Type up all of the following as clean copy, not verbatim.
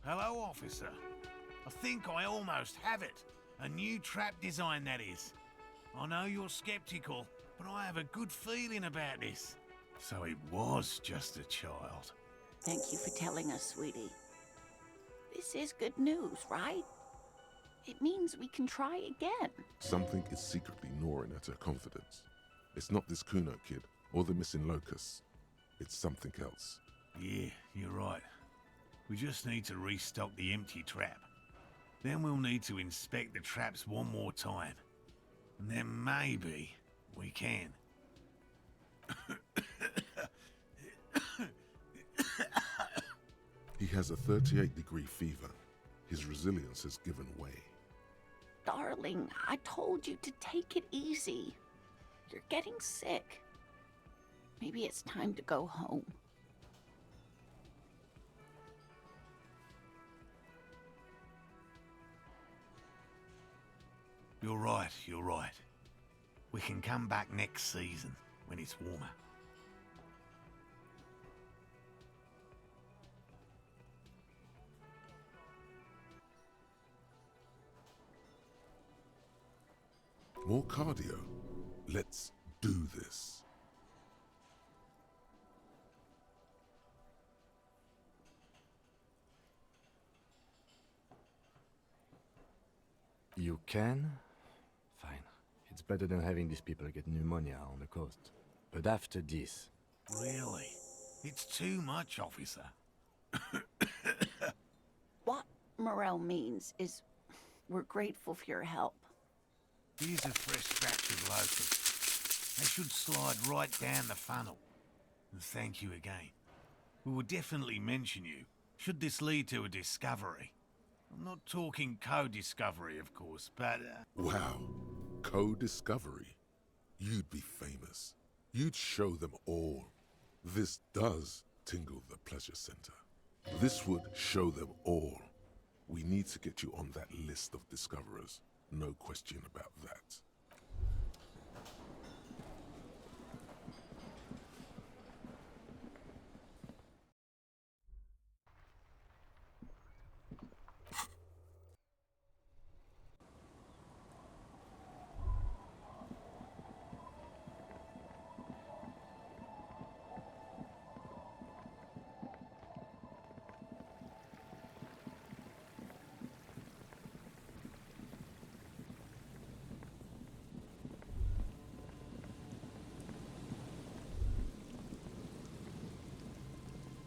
Hello, officer. I think I almost have it. A new trap design, that is. I know you're skeptical, but I have a good feeling about this. So it was just a child. Thank you for telling us, sweetie. This is good news, right? It means we can try again. Something is secretly gnawing at her confidence. It's not this Kuno kid or the missing locusts. It's something else. Yeah, you're right. We just need to restock the empty trap. Then we'll need to inspect the traps one more time. And then maybe we can. He has a 38-degree fever. His resilience has given way. Darling, I told you to take it easy. You're getting sick. Maybe it's time to go home. You're right, you're right. We can come back next season, when it's warmer. More cardio. Let's do this. You can? Fine. It's better than having these people get pneumonia on the coast. But after this... Really? It's too much, officer. What Morel means is we're grateful for your help. Here's a fresh batch of locusts. They should slide right down the funnel. And thank you again. We will definitely mention you, should this lead to a discovery. I'm not talking co-discovery, of course, but... Wow. Co-discovery. You'd be famous. You'd show them all. This does tingle the pleasure center. This would show them all. We need to get you on that list of discoverers. No question about that.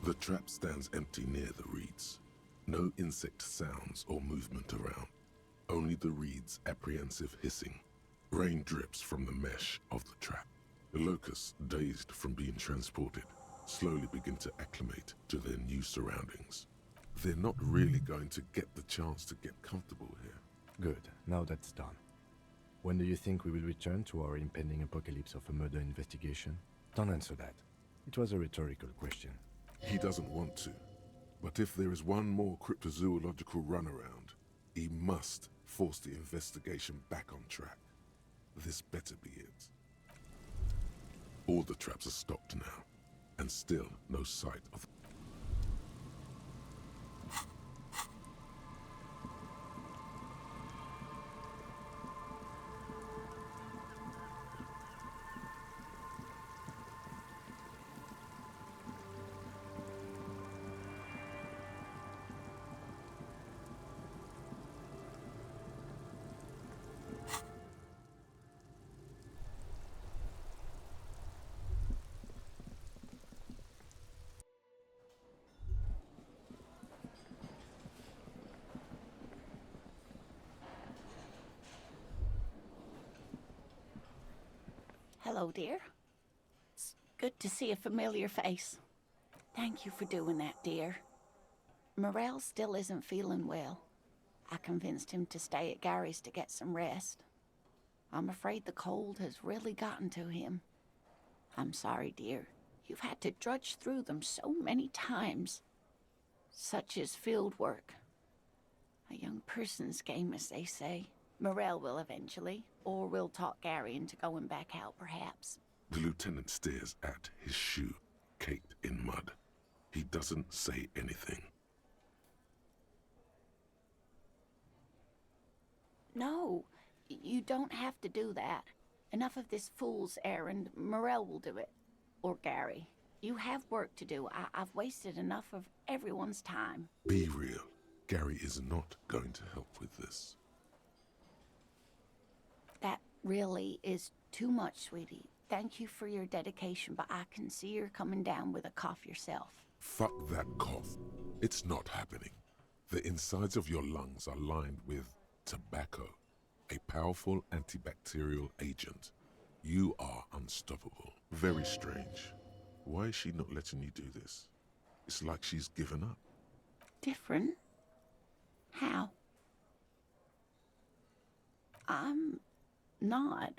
The trap stands empty near the reeds. No insect sounds or movement around. Only the reeds' apprehensive hissing. Rain drips from the mesh of the trap. The locusts, dazed from being transported, slowly begin to acclimate to their new surroundings. They're not really going to get the chance to get comfortable here. Good, now that's done. When do you think we will return to our impending apocalypse of a murder investigation? Don't answer that. It was a rhetorical question. He doesn't want to. But if there is one more cryptozoological runaround, he must force the investigation back on track. This better be it. All the traps are stopped now, and still no sight of... Hello, dear. It's good to see a familiar face. Thank you for doing that, dear. Morel still isn't feeling well. I convinced him to stay at Gary's to get some rest. I'm afraid the cold has really gotten to him. I'm sorry, dear. You've had to drudge through them so many times. Such is field work. A young person's game, as they say. Morel will eventually, or we'll talk Gary into going back out, perhaps. The lieutenant stares at his shoe, caked in mud. He doesn't say anything. No, you don't have to do that. Enough of this fool's errand. Morel will do it. Or Gary. You have work to do. I've wasted enough of everyone's time. Be real. Gary is not going to help with this. That really is too much, sweetie. Thank you for your dedication, but I can see you're coming down with a cough yourself. Fuck that cough. It's not happening. The insides of your lungs are lined with tobacco, a powerful antibacterial agent. You are unstoppable. Very strange. Why is she not letting you do this? It's like she's given up. Different? How? I'm not.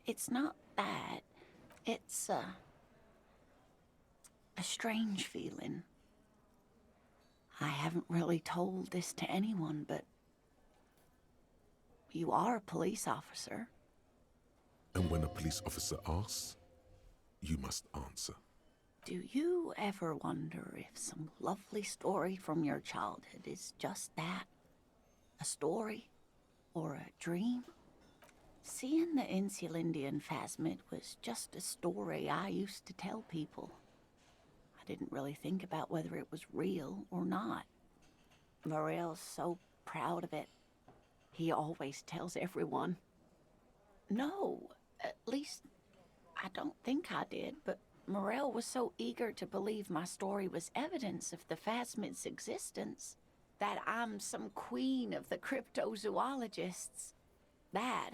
It's not that. It's a strange feeling. I haven't really told this to anyone, but you are a police officer. And when a police officer asks, you must answer. Do you ever wonder if some lovely story from your childhood is just that? A story? Or a dream? Seeing the Insulindian phasmid was just a story I used to tell people. I didn't really think about whether it was real or not. Morel's so proud of it. He always tells everyone. No, at least I don't think I did, but Morel was so eager to believe my story was evidence of the phasmid's existence, that I'm some queen of the cryptozoologists. That,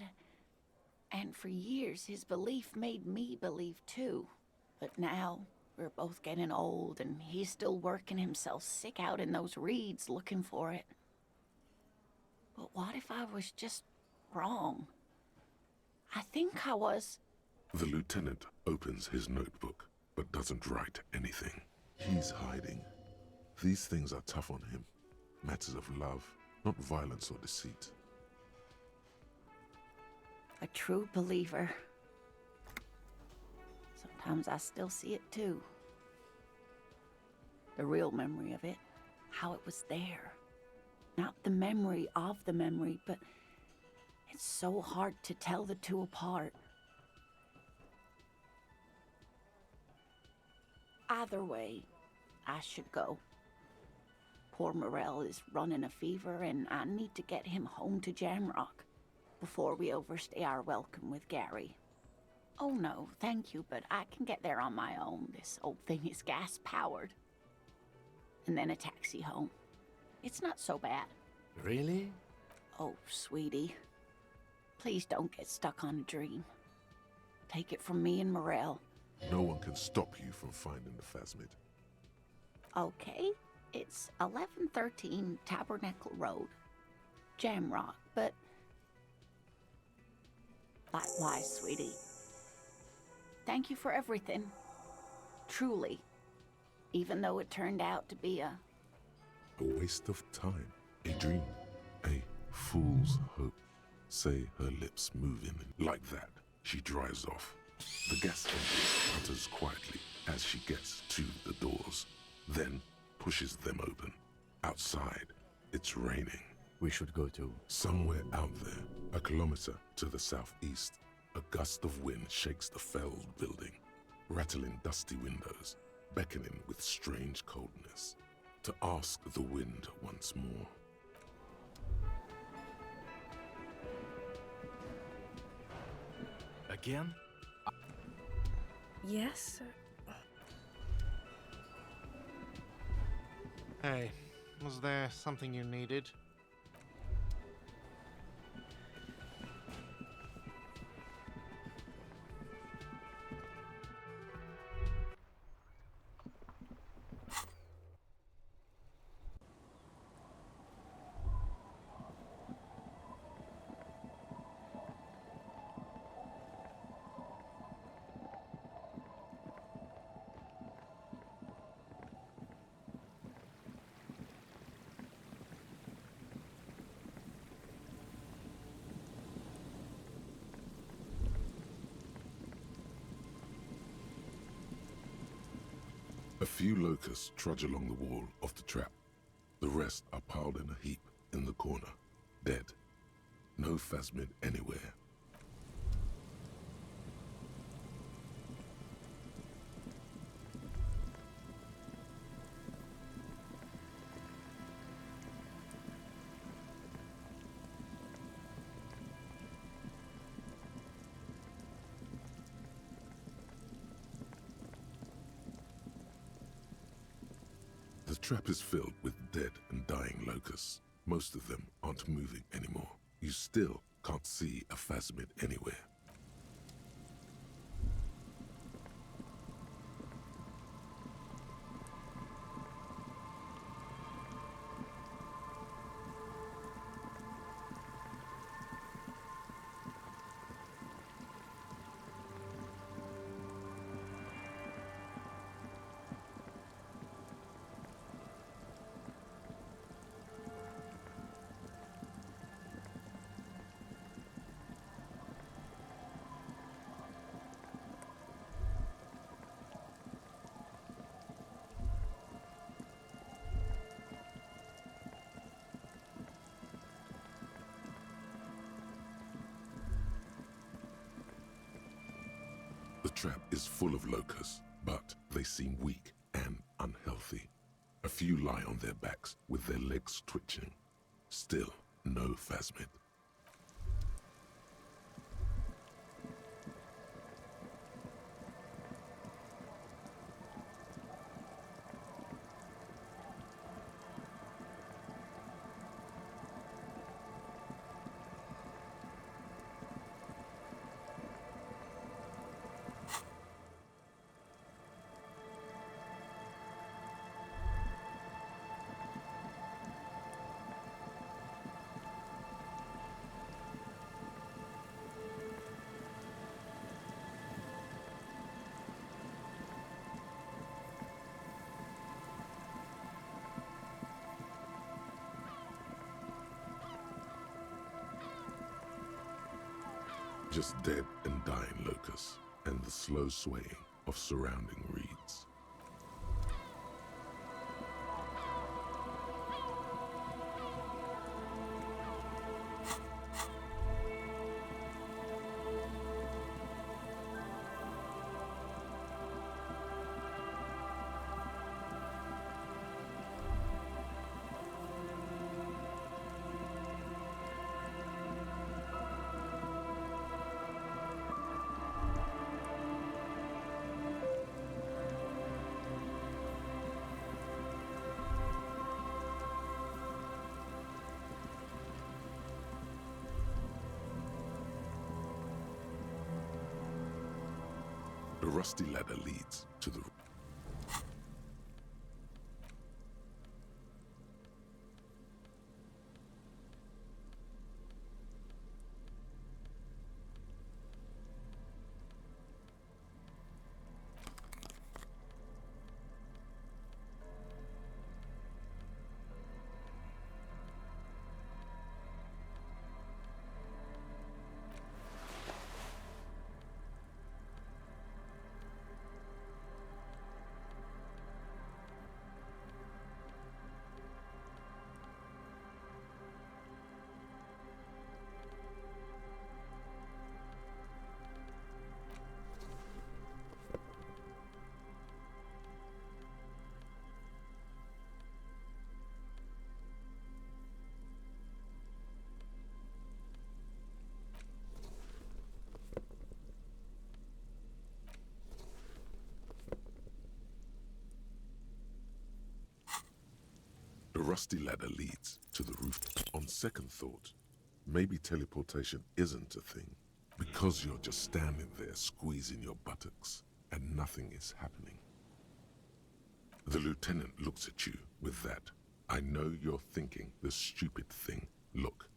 and for years his belief made me believe too. But now we're both getting old and he's still working himself sick out in those reeds looking for it. But what if I was just wrong? I think I was. The lieutenant opens his notebook, but doesn't write anything. He's hiding. These things are tough on him. Matters of love, not violence or deceit. A true believer. Sometimes I still see it too. The real memory of it, how it was there. Not the memory of the memory, but it's so hard to tell the two apart. Either way, I should go. Poor Morel is running a fever, and I need to get him home to Jamrock before we overstay our welcome with Gary. Oh no, thank you, but I can get there on my own. This old thing is gas-powered. And then a taxi home. It's not so bad. Really? Oh, sweetie. Please don't get stuck on a dream. Take it from me and Morel. No one can stop you from finding the phasmid. Okay, it's 1113 Tabernacle Road, Jamrock, but... Likewise, sweetie. Thank you for everything. Truly. Even though it turned out to be a waste of time. A dream. A fool's hope. Say her lips moving like that. She drives off. The gas engine putters quietly as she gets to the doors, then pushes them open. Outside, it's raining. We should go to... Somewhere out there, a kilometer to the southeast, a gust of wind shakes the felled building, rattling dusty windows, beckoning with strange coldness, to ask the wind once more. Again? Yes, sir. Hey, was there something you needed? A few locusts trudge along the wall of the trap. The rest are piled in a heap in the corner, dead No phasmid anywhere. The trap is filled with dead and dying locusts. Most of them aren't moving anymore. You still can't see a phasmid anywhere. The trap is full of locusts, but they seem weak and unhealthy. A few lie on their backs with their legs twitching. Still, no phasmid. Just dead and dying locusts, and the slow swaying of surrounding reeds. The rusty ladder leads to the... The rusty ladder leads to the roof. On second thought, maybe teleportation isn't a thing, because you're just standing there squeezing your buttocks and nothing is happening. The lieutenant looks at you with that "I know you're thinking the stupid thing" look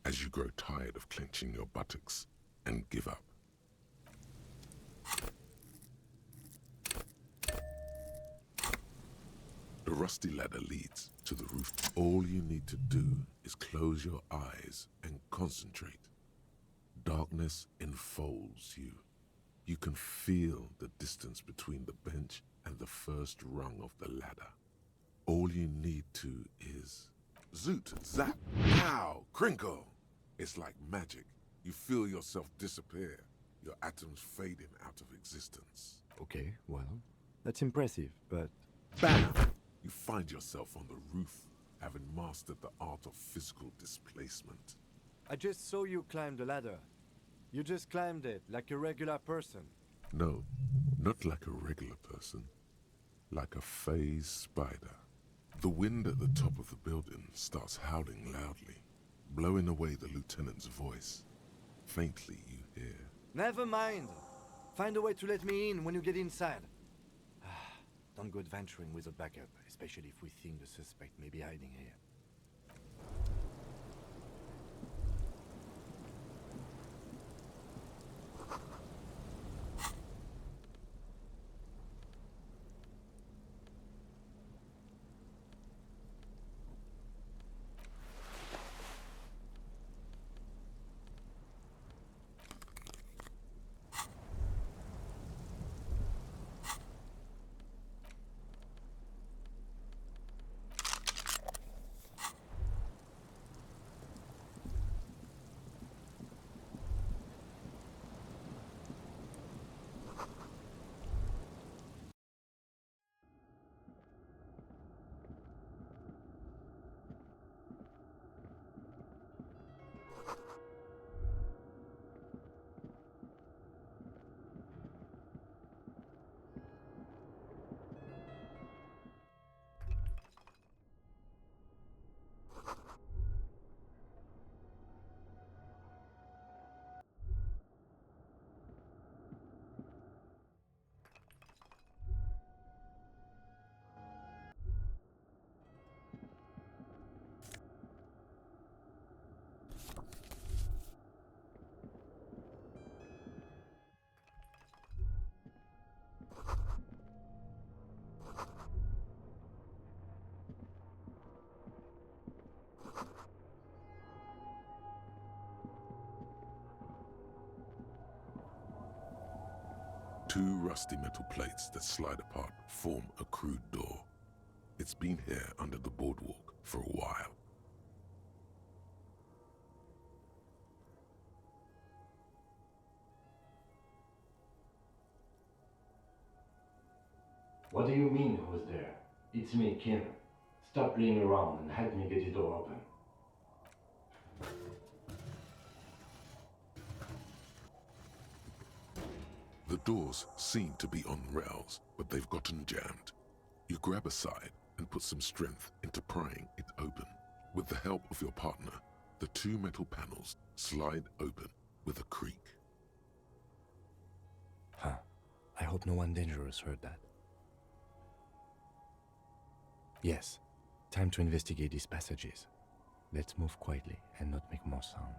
as you grow tired of clenching your buttocks and give up. The rusty ladder leads to the roof. All you need to do is close your eyes and concentrate. Darkness enfolds you. You can feel the distance between the bench and the first rung of the ladder. All you need to is... Zoot, zap, pow, crinkle! It's like magic. You feel yourself disappear, your atoms fading out of existence. Okay, well, that's impressive, but BAM! You find yourself on the roof, having mastered the art of physical displacement. I just saw you climb the ladder. You just climbed it like a regular person. No, not like a regular person. Like a phase spider. The wind at the top of the building starts howling loudly, blowing away the lieutenant's voice. Faintly you hear. Never mind. Find a way to let me in when you get inside. Don't go adventuring without backup, especially if we think the suspect may be hiding here. Two rusty metal plates that slide apart form a crude door. It's been here under the boardwalk for a while. What do you mean, who's there? It's me, Kim. Stop playing around and help me get the door open. The doors seem to be on rails, but they've gotten jammed. You grab a side and put some strength into prying it open. With the help of your partner, the two metal panels slide open with a creak. Huh. I hope no one dangerous heard that. Yes. Time to investigate these passages. Let's move quietly and not make more sound.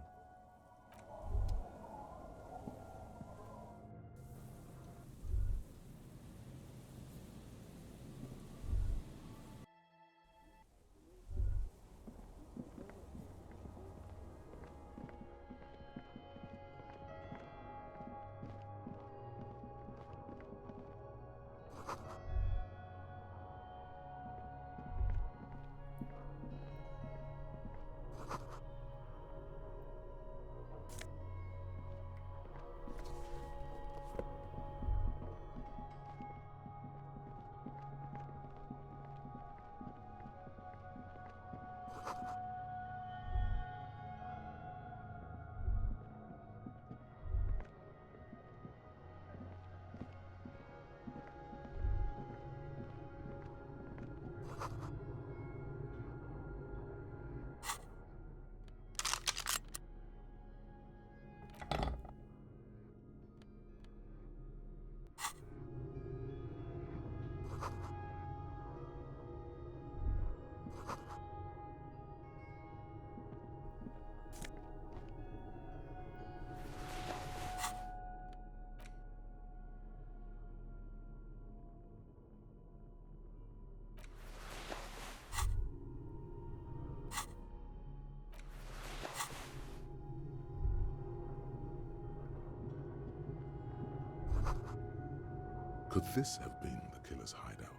Could this have been the killer's hideout?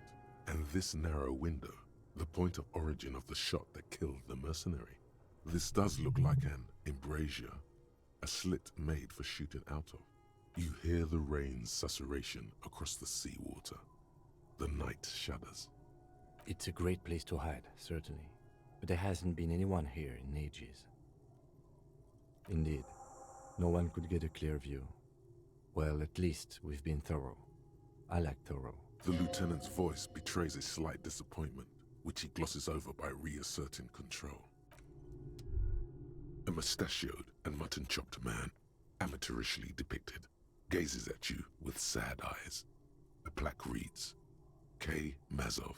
And this narrow window, the point of origin of the shot that killed the mercenary? This does look like an embrasure, a slit made for shooting out of. You hear the rain's susurration across the seawater. The night shudders. It's a great place to hide, certainly, but there hasn't been anyone here in ages. Indeed, no one could get a clear view. Well, at least we've been thorough. I like thorough. The lieutenant's voice betrays a slight disappointment, which he glosses over by reasserting control. A mustachioed and mutton-chopped man, amateurishly depicted, gazes at you with sad eyes. A plaque reads, K. Mazov.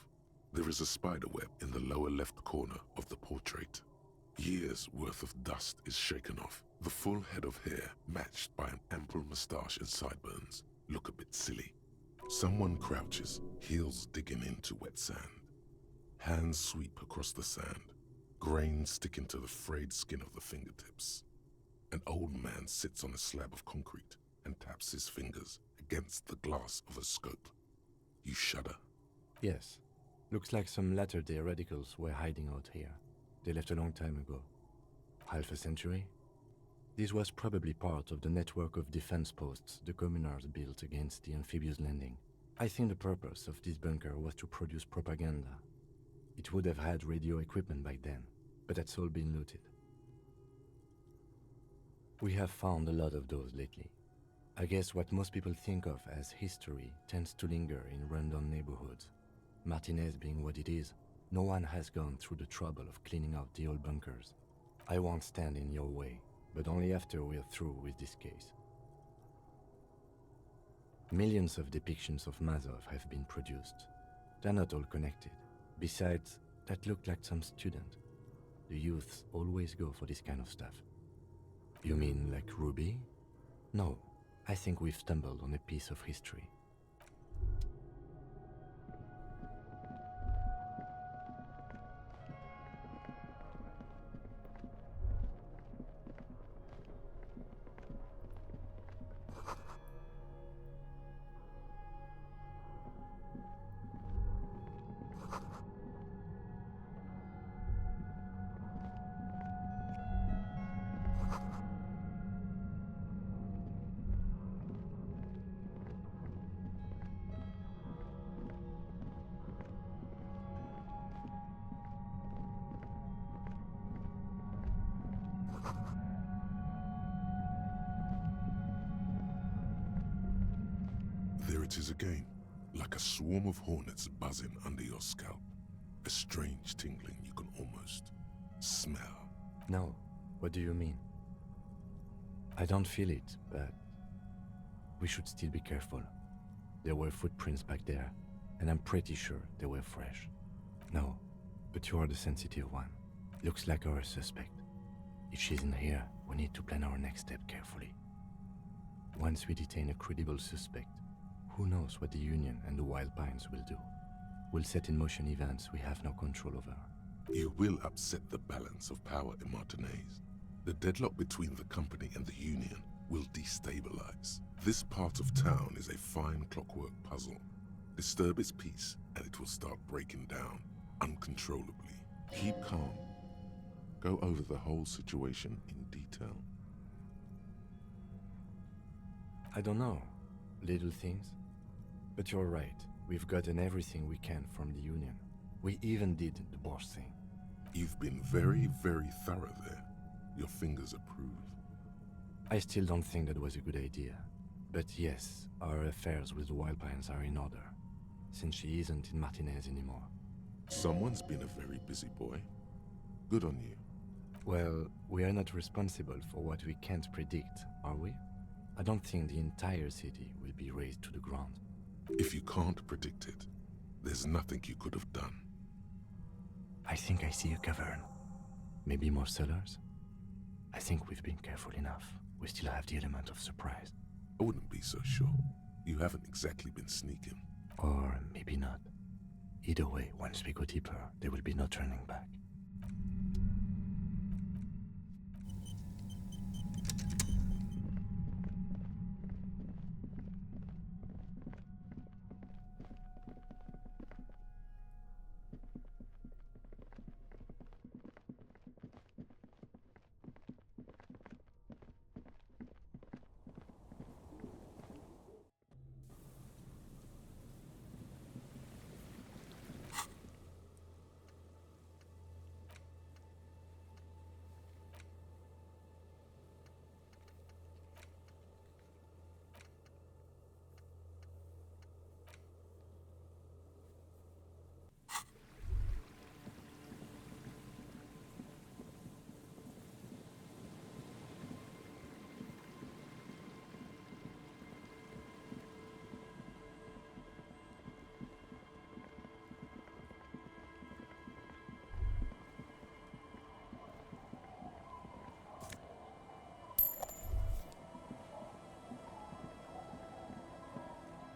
There is a spiderweb in the lower left corner of the portrait. Years' worth of dust is shaken off. The full head of hair, matched by an ample moustache and sideburns, look a bit silly. Someone crouches, heels digging into wet sand. Hands sweep across the sand, grains sticking to the frayed skin of the fingertips. An old man sits on a slab of concrete and taps his fingers against the glass of a scope. You shudder. Yes, looks like some latter-day radicals were hiding out here. They left a long time ago. Half a century? This was probably part of the network of defense posts the communards built against the amphibious landing. I think the purpose of this bunker was to produce propaganda. It would have had radio equipment back then, but that's all been looted. We have found a lot of those lately. I guess what most people think of as history tends to linger in rundown neighborhoods. Martinez being what it is, no one has gone through the trouble of cleaning out the old bunkers. I won't stand in your way, but only after we're through with this case. Millions of depictions of Mazov have been produced. They're not all connected. Besides, that looked like some student. The youths always go for this kind of stuff. You mean like Ruby? No, I think we've stumbled on a piece of history. There it is again, like a swarm of hornets buzzing under your scalp. A strange tingling you can almost smell. No, what do you mean? I don't feel it, but we should still be careful. There were footprints back there, and I'm pretty sure they were fresh. No, but you are the sensitive one. Looks like our suspect. If she's in here, we need to plan our next step carefully. Once we detain a credible suspect, who knows what the Union and the Wild Pines will do? We'll set in motion events we have no control over. You will upset the balance of power in Martinez. The deadlock between the company and the Union will destabilize. This part of town is a fine clockwork puzzle. Disturb its peace and it will start breaking down uncontrollably. Keep calm. Go over the whole situation in detail. I don't know. Little things. But you're right. We've gotten everything we can from the Union. We even did the Bosch thing. You've been very, very thorough there. Your fingers approve. I still don't think that was a good idea. But yes, our affairs with the Wild Pines are in order, since she isn't in Martinez anymore. Someone's been a very busy boy. Good on you. Well, we are not responsible for what we can't predict, are we? I don't think the entire city will be razed to the ground. If you can't predict it, there's nothing you could have done. I think I see a cavern. Maybe more cellars? I think we've been careful enough. We still have the element of surprise. I wouldn't be so sure. You haven't exactly been sneaking. Or maybe not. Either way, once we go deeper, there will be no turning back.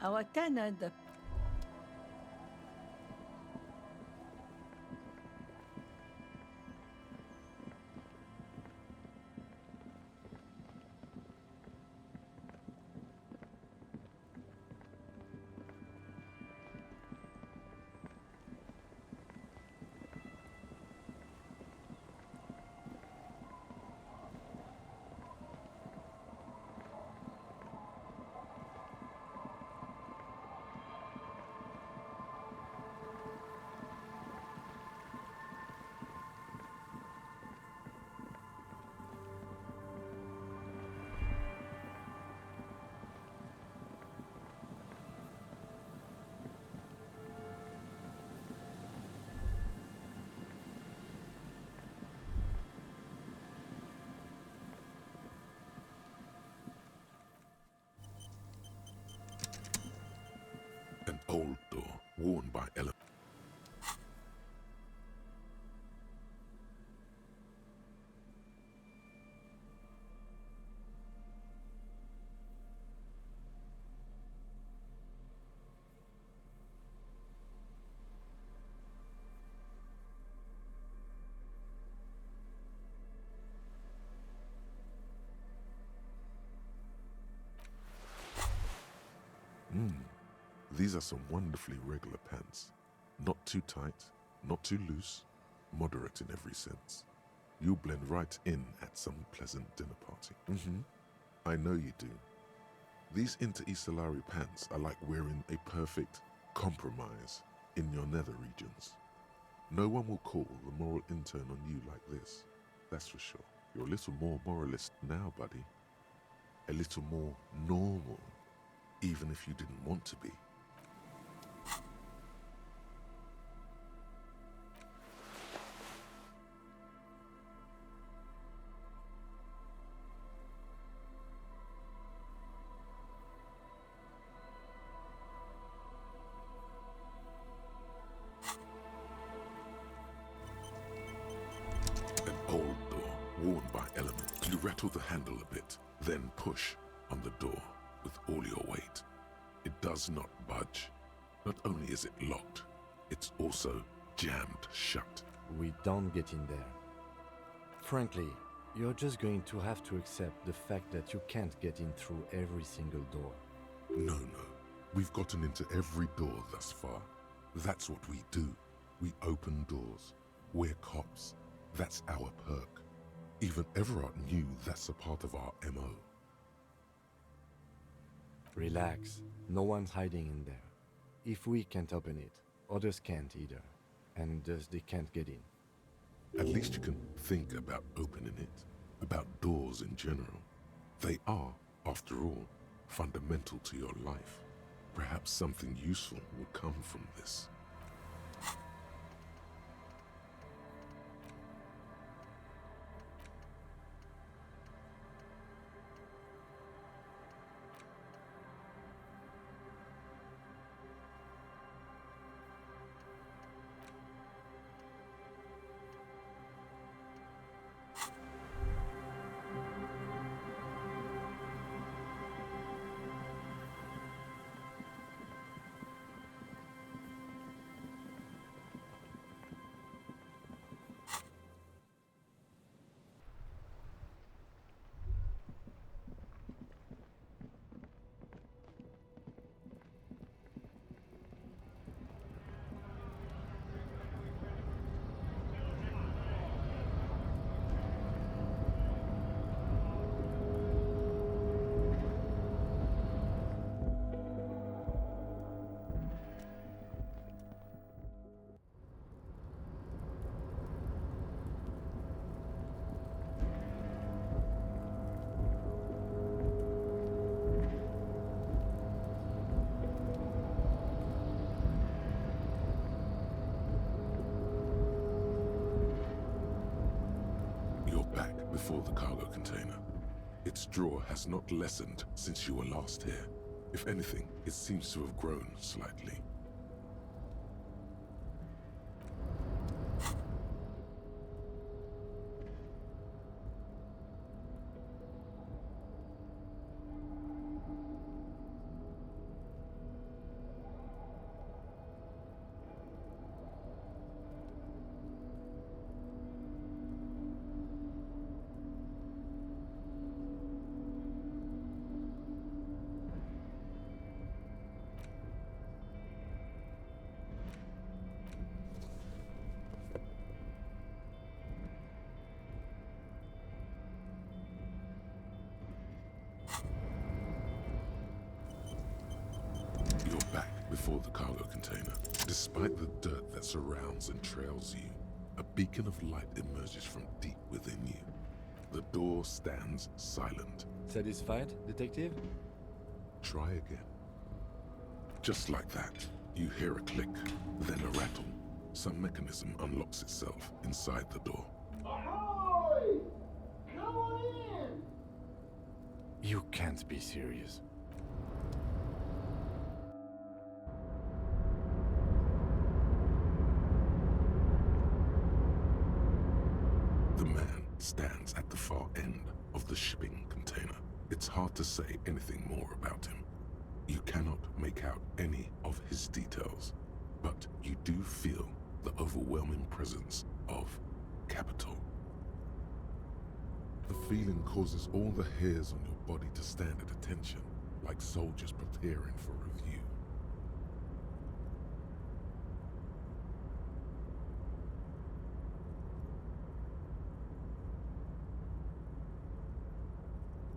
Awakana the An old door worn by Ellen. These are some wonderfully regular pants. Not too tight, not too loose, moderate in every sense. You'll blend right in at some pleasant dinner party. I know you do. These Inter-Isolari pants are like wearing a perfect compromise in your nether regions. No one will call the moral intern on you like this, that's for sure. You're a little more moralist now, buddy. A little more normal, even if you didn't want to be. An old door, worn by element. You rattle the handle a bit, then push on the door with all your weight. It does not budge. Not only is it locked, it's also jammed shut. We don't get in there. Frankly, you're just going to have to accept the fact that you can't get in through every single door. No. We've gotten into every door thus far. That's what we do. We open doors. We're cops. That's our perk. Even Everard knew that's a part of our MO. Relax. No one's hiding in there. If we can't open it, others can't either. And thus they can't get in. At least you can think about opening it, about doors in general. They are, after all, fundamental to your life. Perhaps something useful will come from this. Before the cargo container. Its draw has not lessened since you were last here. If anything, it seems to have grown slightly. before the cargo container. Despite the dirt that surrounds and trails you, a beacon of light emerges from deep within you. The door stands silent. Satisfied, detective? Try again. Just like that, you hear a click, then a rattle. Some mechanism unlocks itself inside the door. Ahoy! Come on in! You can't be serious. The man stands at the far end of the shipping container. It's hard to say anything more about him. You cannot make out any of his details, but you do feel the overwhelming presence of capital. The feeling causes all the hairs on your body to stand at attention, like soldiers preparing for review.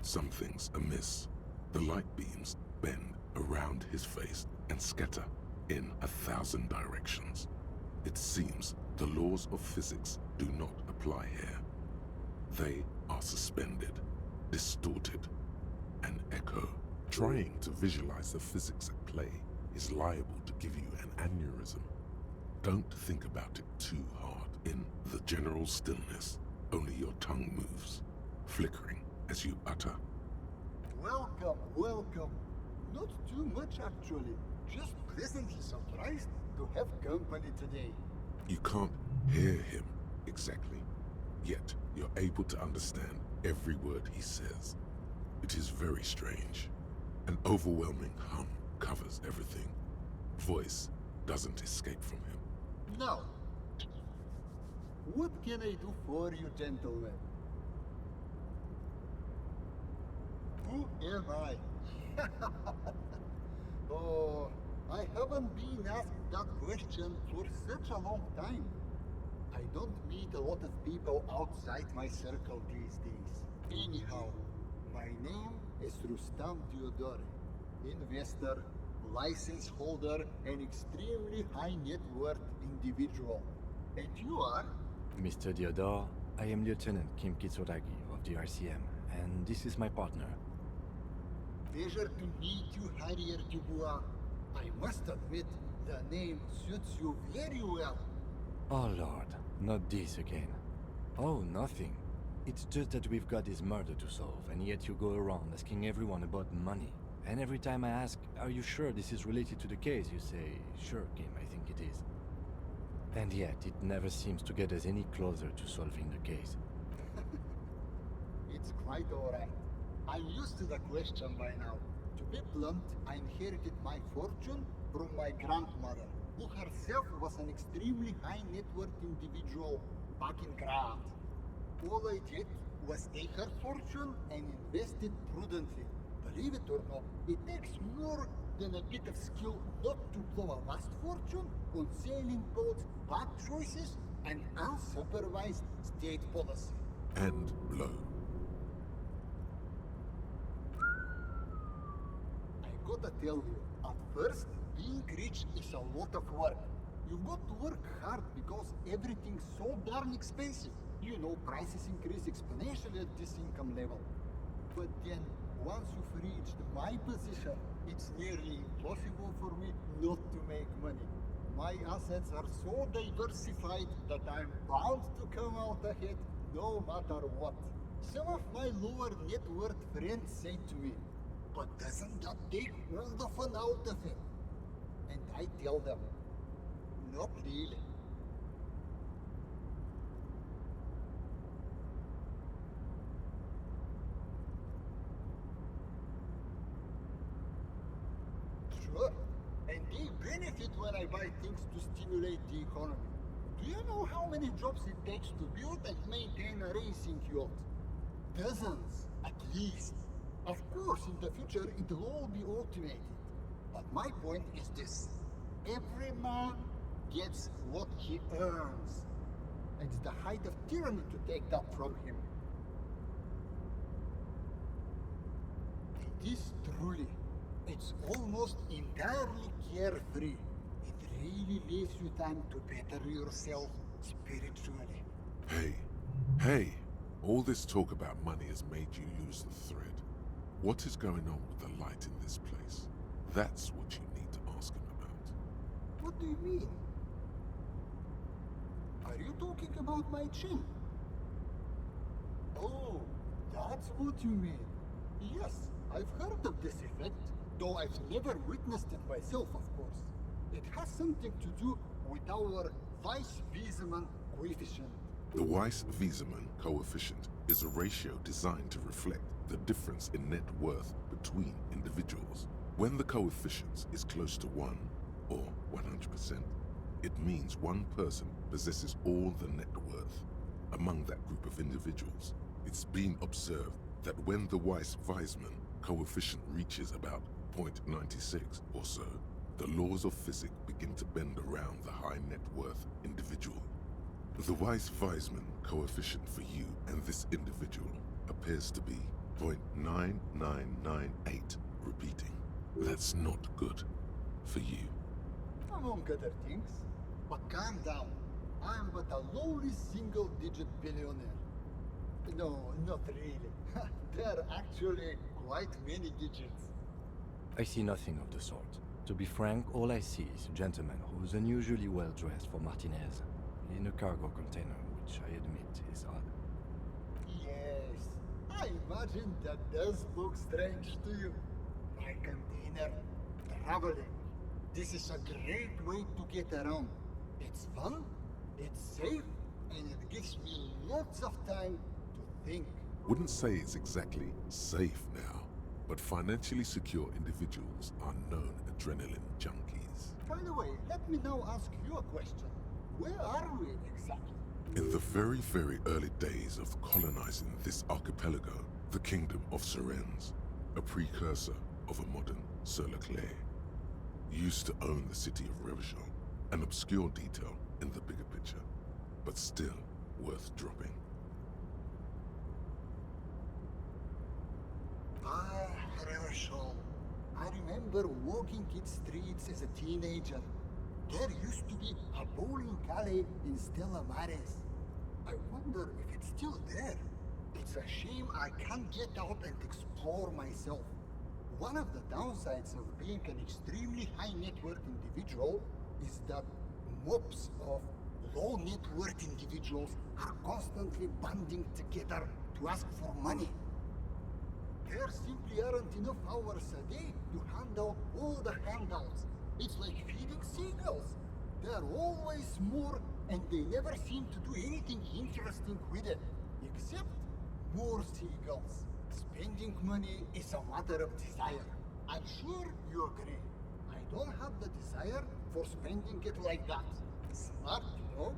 Something's amiss. The light beams bend around his face and scatter in 1,000 directions. It seems the laws of physics do not apply here. They are suspended, distorted, and echo. Trying to visualize the physics at play is liable to give you an aneurysm. Don't think about it too hard. In the general stillness, only your tongue moves, flickering as you utter. Welcome, welcome. Not too much actually. Just pleasantly surprised to have company today. You can't hear him exactly, yet you're able to understand every word he says. It is very strange. An overwhelming hum covers everything. Voice doesn't escape from him. Now, what can I do for you, gentlemen? Who am I? Oh, I haven't been asked that question for such a long time. I don't meet a lot of people outside my circle these days. Anyhow, my name is Rustam Diodore, investor, license holder, and extremely high net worth individual. And you are? Mr. Diodore, I am Lieutenant Kim Kitsuragi of the RCM, and this is my partner. Pleasure to meet you, Harrier Dubois. I must admit, the name suits you very well. Oh lord, not this again. Oh, nothing. It's just that we've got this murder to solve, and yet you go around asking everyone about money. And every time I ask, are you sure this is related to the case, you say, sure, Kim, I think it is. And yet, it never seems to get us any closer to solving the case. It's quite alright. I'm used to the question by now. To be blunt, I inherited my fortune from my grandmother, who herself was an extremely high net worth individual back in Graz. All I did was take her fortune and invest it prudently. Believe it or not, it takes more than a bit of skill not to blow a vast fortune on sailing boats, bad choices, and unsupervised state policy. And blow. I gotta tell you, at first, being rich is a lot of work. You've got to work hard because everything's so darn expensive. You know, prices increase exponentially at this income level. But then, once you've reached my position, it's nearly impossible for me not to make money. My assets are so diversified that I'm bound to come out ahead no matter what. Some of my lower net worth friends say to me, but doesn't that take all the fun out of it? And I tell them, not really. Sure, and they benefit when I buy things to stimulate the economy. Do you know how many jobs it takes to build and maintain a racing yacht? Dozens, at least. Of course, in the future, it'll all be automated. But my point is this. Every man gets what he earns. It's the height of tyranny to take that from him. It is truly It's almost entirely carefree. It really leaves you time to better yourself spiritually. Hey, hey! All this talk about money has made you lose the thread. What is going on with the light in this place? That's what you need to ask him about. What do you mean? Are you talking about my chin? Oh, that's what you mean. Yes, I've heard of this effect, though I've never witnessed it myself, of course. It has something to do with our Weiss-Wiesemann coefficient. The Weiss-Wiesemann coefficient is a ratio designed to reflect the difference in net worth between individuals. When the coefficient is close to 1, or 100%, it means one person possesses all the net worth. Among that group of individuals, it's been observed that when the Weiss-Wiesemann coefficient reaches about 0.96 or so, the laws of physics begin to bend around the high net worth individual. The Weiss-Wiesemann coefficient for you and this individual appears to be 0.9998, repeating. That's not good for you. Among other things. But calm down. I'm but a lowly single-digit billionaire. No, not really. There are actually quite many digits. I see nothing of the sort. To be frank, all I see is a gentleman who's unusually well dressed for Martinez, in a cargo container, which I admit is odd. Yes, I imagine that does look strange to you. My container, traveling. This is a great way to get around. It's fun, it's safe, and it gives me lots of time to think. Wouldn't say it's exactly safe now, but financially secure individuals are known adrenaline junkies. By the way, let me now ask you a question. Where are we exactly? In the very, very early days of colonizing this archipelago, the kingdom of Sirens, a precursor of a modern Sur-le-Clay, used to own the city of Reusable, an obscure detail in the bigger picture, but still worth dropping. Ah, Reusable. I remember walking its streets as a teenager. There used to be a bowling alley in Stella Maris. I wonder if it's still there. It's a shame I can't get out and explore myself. One of the downsides of being an extremely high net worth individual is that mobs of low net worth individuals are constantly banding together to ask for money. There simply aren't enough hours a day to hand out all the handouts. It's like feeding seagulls. There are always more, and they never seem to do anything interesting with it, except more seagulls. Spending money is a matter of desire. I'm sure you agree. I don't have the desire for spending it like that. Smart, you know?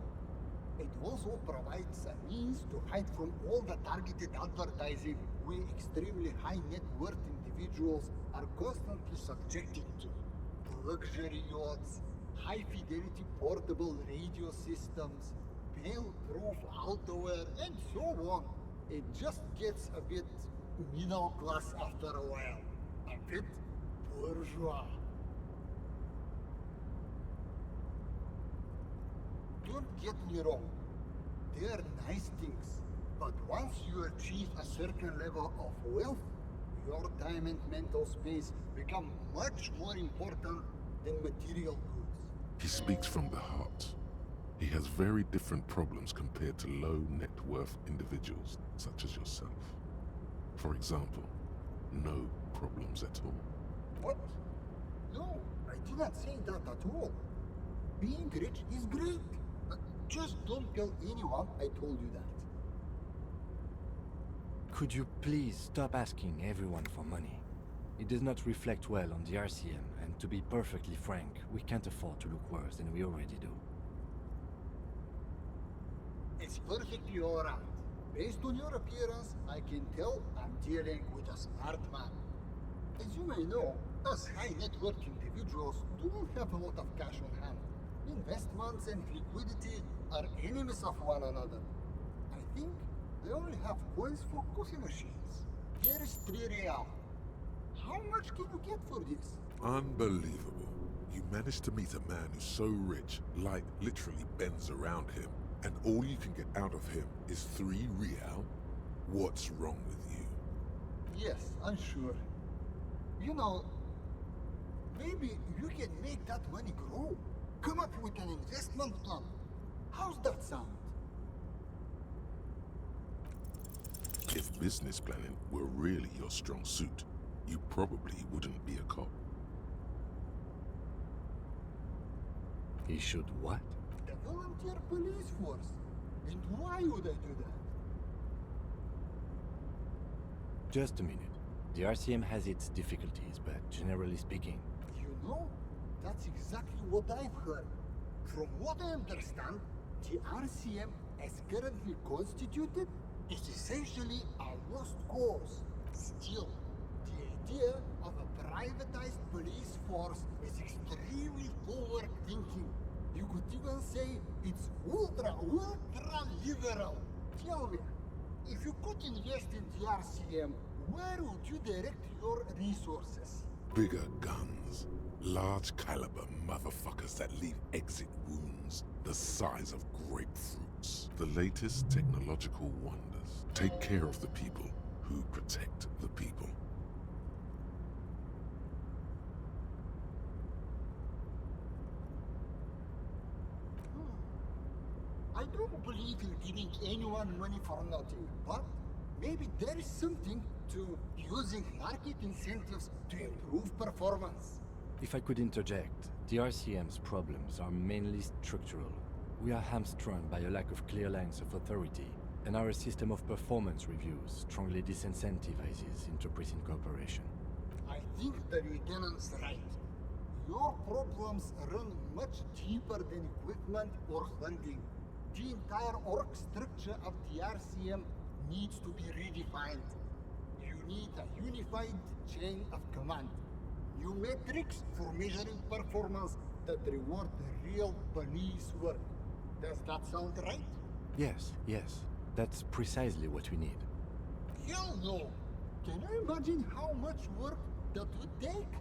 It also provides a means to hide from all the targeted advertising we extremely high net worth individuals are constantly subjected to. Luxury yachts, high fidelity portable radio systems, fail-proof outerwear, and so on. It just gets a bit middle class after a while. A bit bourgeois. Don't get me wrong. They are nice things. But once you achieve a certain level of wealth, your time and mental space become much more important than material goods. He speaks from the heart. He has very different problems compared to low net worth individuals such as yourself. For example, no problems at all. What? No, I did not say that at all. Being rich is great. Just don't tell anyone I told you that. Could you please stop asking everyone for money? It does not reflect well on the RCM, and to be perfectly frank, we can't afford to look worse than we already do. It's perfectly alright. Based on your appearance, I can tell I'm dealing with a smart man. As you may know, us high net worth individuals don't have a lot of cash on hand. Investments and liquidity are enemies of one another. I think I only have coins for coffee machines. Here is 3 real. How much can you get for this? Unbelievable. You managed to meet a man who's so rich, light literally bends around him, and all you can get out of him is 3 real? What's wrong with you? Yes, I'm sure. You know, maybe you can make that money grow. Come up with an investment plan. How's that sound? If business planning were really your strong suit, you probably wouldn't be a cop. He should what? The volunteer police force. And why would I do that? Just a minute. The RCM has its difficulties, but generally speaking, You know, that's exactly what I've heard. From what I understand, the RCM, as currently constituted, is essentially a lost cause. Still, the idea of a privatized police force is extremely forward thinking. You could even say it's ultra liberal. Tell me, if you could invest in the RCM, where would you direct your resources? Bigger guns. Large caliber motherfuckers that leave exit wounds the size of grapefruits. The latest technological wonders. Take care of the people who protect the people. I don't believe in giving anyone money for nothing, but maybe there is something to using market incentives to improve performance. if I could interject, the RCM's problems are mainly structural. We are hamstrung by a lack of clear lines of authority, and our system of performance reviews strongly disincentivizes interpreting cooperation. I think the lieutenant's right. Your problems run much deeper than equipment or funding. The entire org structure of the RCM needs to be redefined. You need a unified chain of command. New metrics for measuring performance that reward the real police work. Does that sound right? Yes, that's precisely what we need. Hell no! Can you imagine how much work that would take?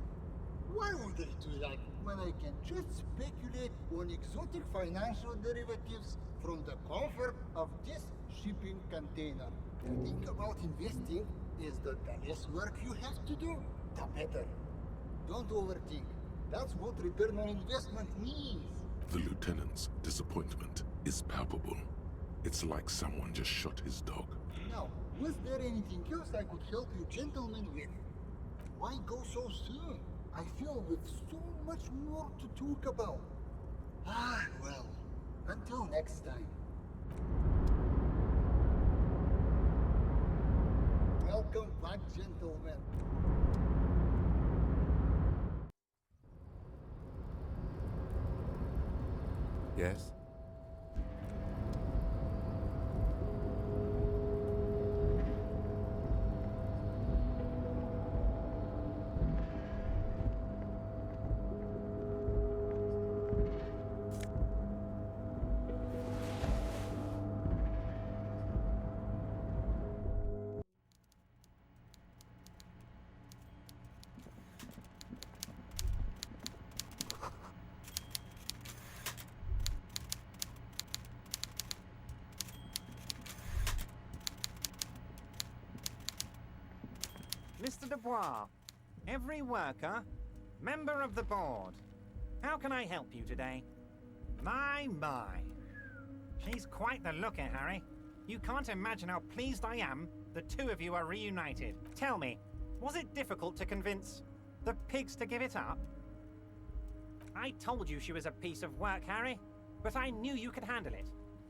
Why would I do that when I can just speculate on exotic financial derivatives from the comfort of this shipping container? The thing about investing is that the less work you have to do, the better. Don't overthink. That's what return on investment means. The lieutenant's disappointment is palpable. It's like someone just shot his dog. Now, was there anything else I could help you gentlemen with? Why go so soon? I feel with so much more to talk about. Ah, well, until next time. Welcome back, gentlemen. Yes? Mr. Dubois, every worker, member of the board. How can I help you today? My. She's quite the looker, Harry. You can't imagine how pleased I am the two of you are reunited. Tell me, was it difficult to convince the pigs to give it up? I told you she was a piece of work, Harry, but I knew you could handle it.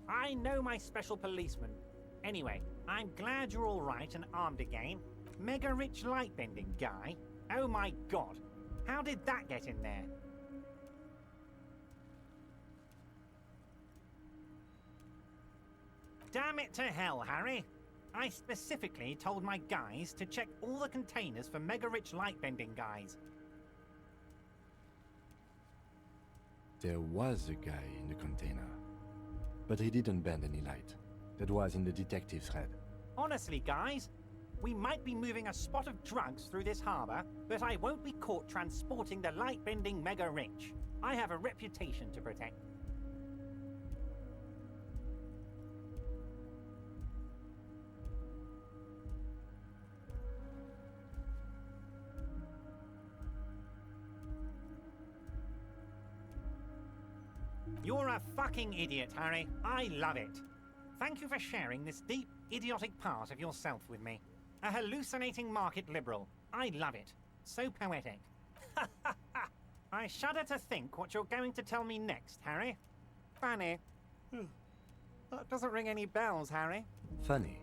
I know my special policeman. Anyway, I'm glad you're all right and armed again. Mega rich lightbending guy? Oh my god, how did that get in there? Damn it to hell, Harry. I specifically told my guys to check all the containers for mega rich lightbending guys. There was a guy in the container, but he didn't bend any light. That was in the detective's head. Honestly, guys, We might be moving a spot of drugs through this harbour, but I won't be caught transporting the light-bending mega rich. I have a reputation to protect. You're a fucking idiot, Harry. I love it. Thank you for sharing this deep, idiotic part of yourself with me. A hallucinating market liberal. I love it. So poetic. I shudder to think what you're going to tell me next, Harry. Funny. That doesn't ring any bells, Harry. Funny.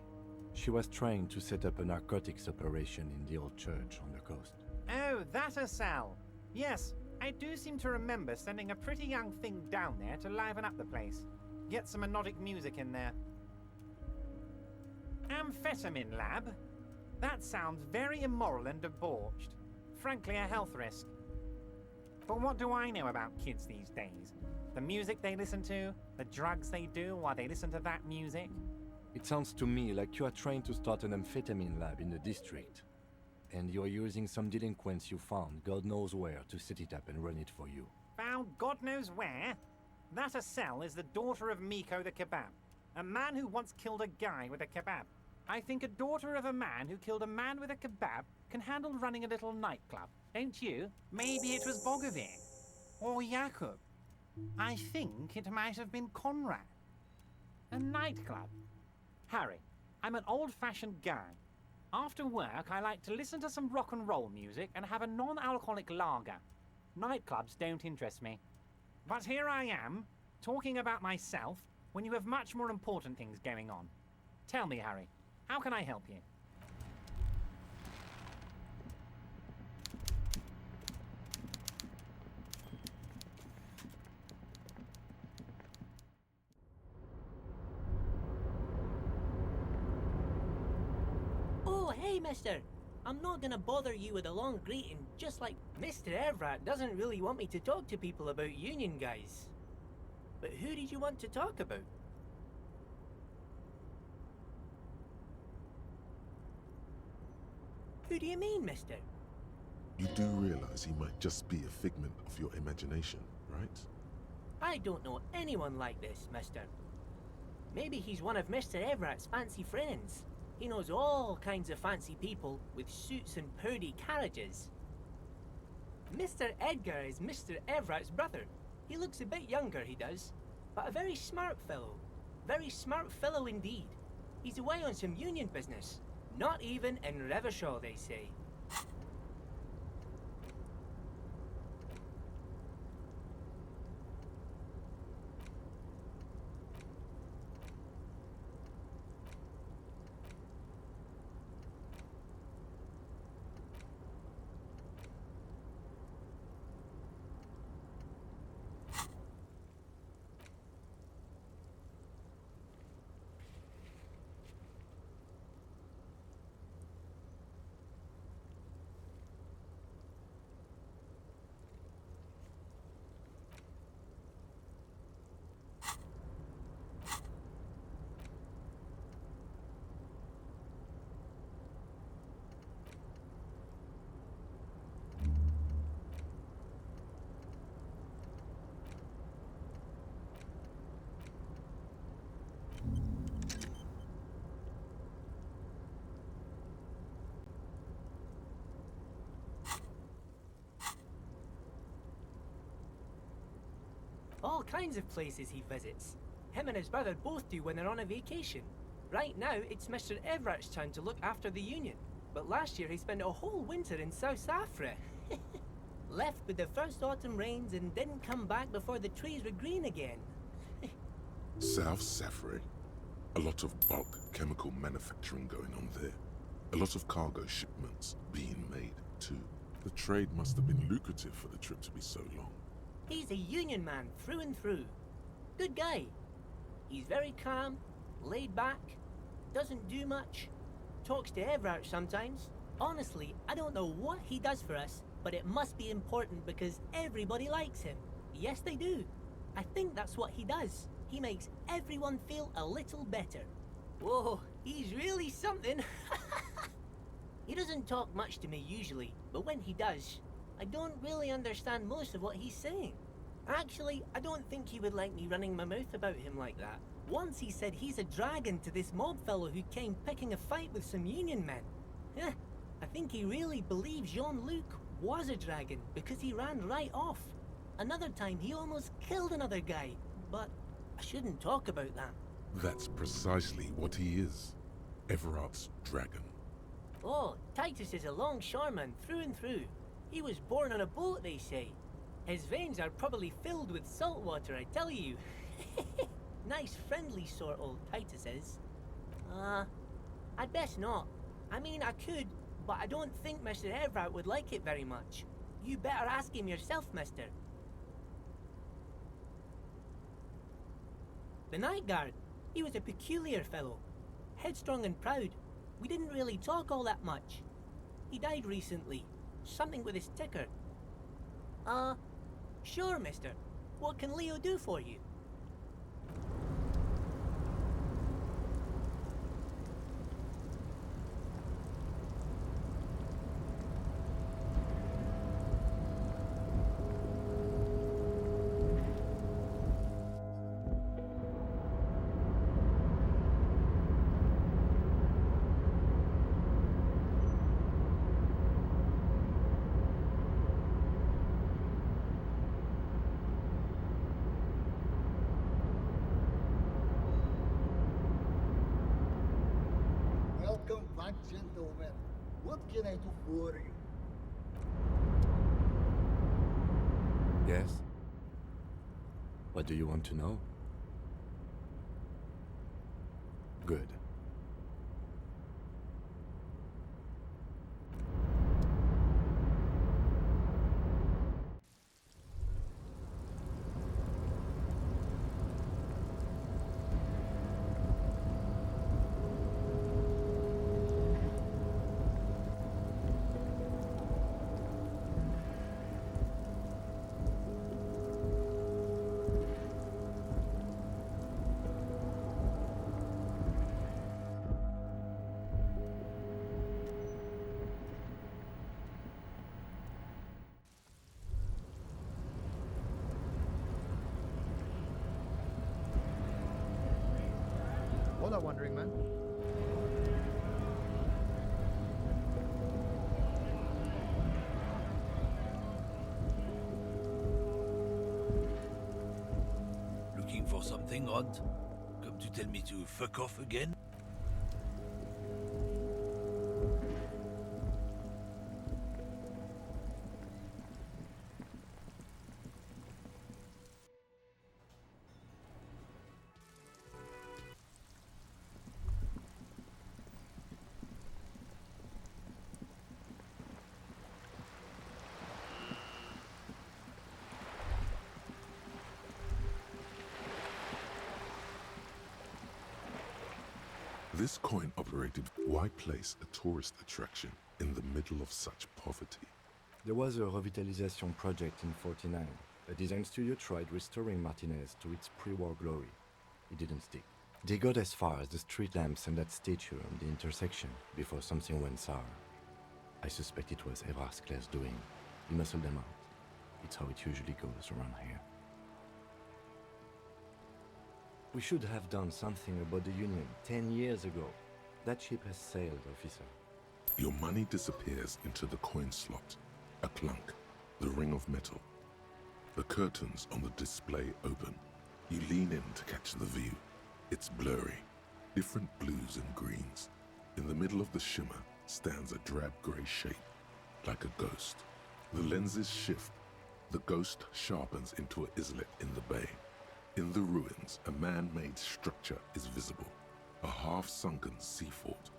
She was trying to set up a narcotics operation in the old church on the coast. Oh, that a cell. Yes, I do seem to remember sending a pretty young thing down there to liven up the place. Get some melodic music in there. Amphetamine lab? That sounds very immoral and debauched. Frankly, a health risk. But what do I know about kids these days? The music they listen to? The drugs they do while they listen to that music? It sounds to me like you are trying to start an amphetamine lab in the district. And you're using some delinquents you found, God knows where, to set it up and run it for you. Found God knows where? That Acel is the daughter of Miko the Kebab, a man who once killed a guy with a kebab. I think a daughter of a man who killed a man with a kebab can handle running a little nightclub, don't you? Maybe it was Bogovic. Or Jakub. I think it might have been Conrad. A nightclub. Harry, I'm an old-fashioned guy. After work, I like to listen to some rock and roll music and have a non-alcoholic lager. Nightclubs don't interest me. But here I am, talking about myself, when you have much more important things going on. Tell me, Harry, how can I help you? Oh, hey, mister. I'm not gonna bother you with a long greeting, just like Mr. Evrat doesn't really want me to talk to people about union guys. But who did you want to talk about? Who do you mean, mister? You do realize he might just be a figment of your imagination, right? I don't know anyone like this, mister. Maybe he's one of Mr. Everett's fancy friends. He knows all kinds of fancy people with suits and purdy carriages. Mr. Edgar is Mr. Everett's brother. He looks a bit younger, he does, but a very smart fellow. Very smart fellow indeed. He's away on some union business. Not even in Revershaw, they say. All kinds of places he visits. Him and his brother both do when they're on a vacation. Right now, it's Mr. Everett's turn to look after the union. But last year he spent a whole winter in South Afra. Left with the first autumn rains and didn't come back before the trees were green again. South Safri. A lot of bulk chemical manufacturing going on there. A lot of cargo shipments being made, too. The trade must have been lucrative for the trip to be so long. He's a union man through and through. Good guy. He's very calm, laid back, doesn't do much, talks to Everett sometimes. Honestly, I don't know what he does for us, but it must be important because everybody likes him. Yes, they do. I think that's what he does. He makes everyone feel a little better. Whoa, he's really something. He doesn't talk much to me usually, but when he does, I don't really understand most of what he's saying. Actually, I don't think he would like me running my mouth about him like that. Once he said he's a dragon to this mob fellow who came picking a fight with some union men. Yeah, I think he really believes Jean-Luc was a dragon because he ran right off. Another time he almost killed another guy, but I shouldn't talk about that. That's precisely what he is. Everard's dragon. Oh, Titus is a longshoreman through and through. He was born on a boat, they say. His veins are probably filled with salt water, I tell you. Nice friendly sort, old Titus is. I'd best not. I mean, I could, but I don't think Mr. Everard would like it very much. You better ask him yourself, mister. The night guard. He was a peculiar fellow. Headstrong and proud. We didn't really talk all that much. He died recently. Something with his ticker. Sure, mister. What can Leo do for you? Welcome back, gentlemen. What can I do for you? Yes? What do you want to know? Good. Hola, Wandering Man. Looking for something, Rod? Come to tell me to fuck off again? This coin operated. Why place a tourist attraction in the middle of such poverty? There was a revitalization project in 49. A design studio tried restoring Martinez to its pre-war glory. It didn't stick. They got as far as the street lamps and that statue on the intersection before something went sour. I suspect it was Everard Claire's doing. He muscled them out. It's how it usually goes around here. We should have done something about the Union 10 years ago. That ship has sailed, officer. Your money disappears into the coin slot. A clunk, the ring of metal. The curtains on the display open. You lean in to catch the view. It's blurry, different blues and greens. In the middle of the shimmer stands a drab grey shape, like a ghost. The lenses shift. The ghost sharpens into an islet in the bay. In the ruins, a man-made structure is visible, a half-sunken sea fort,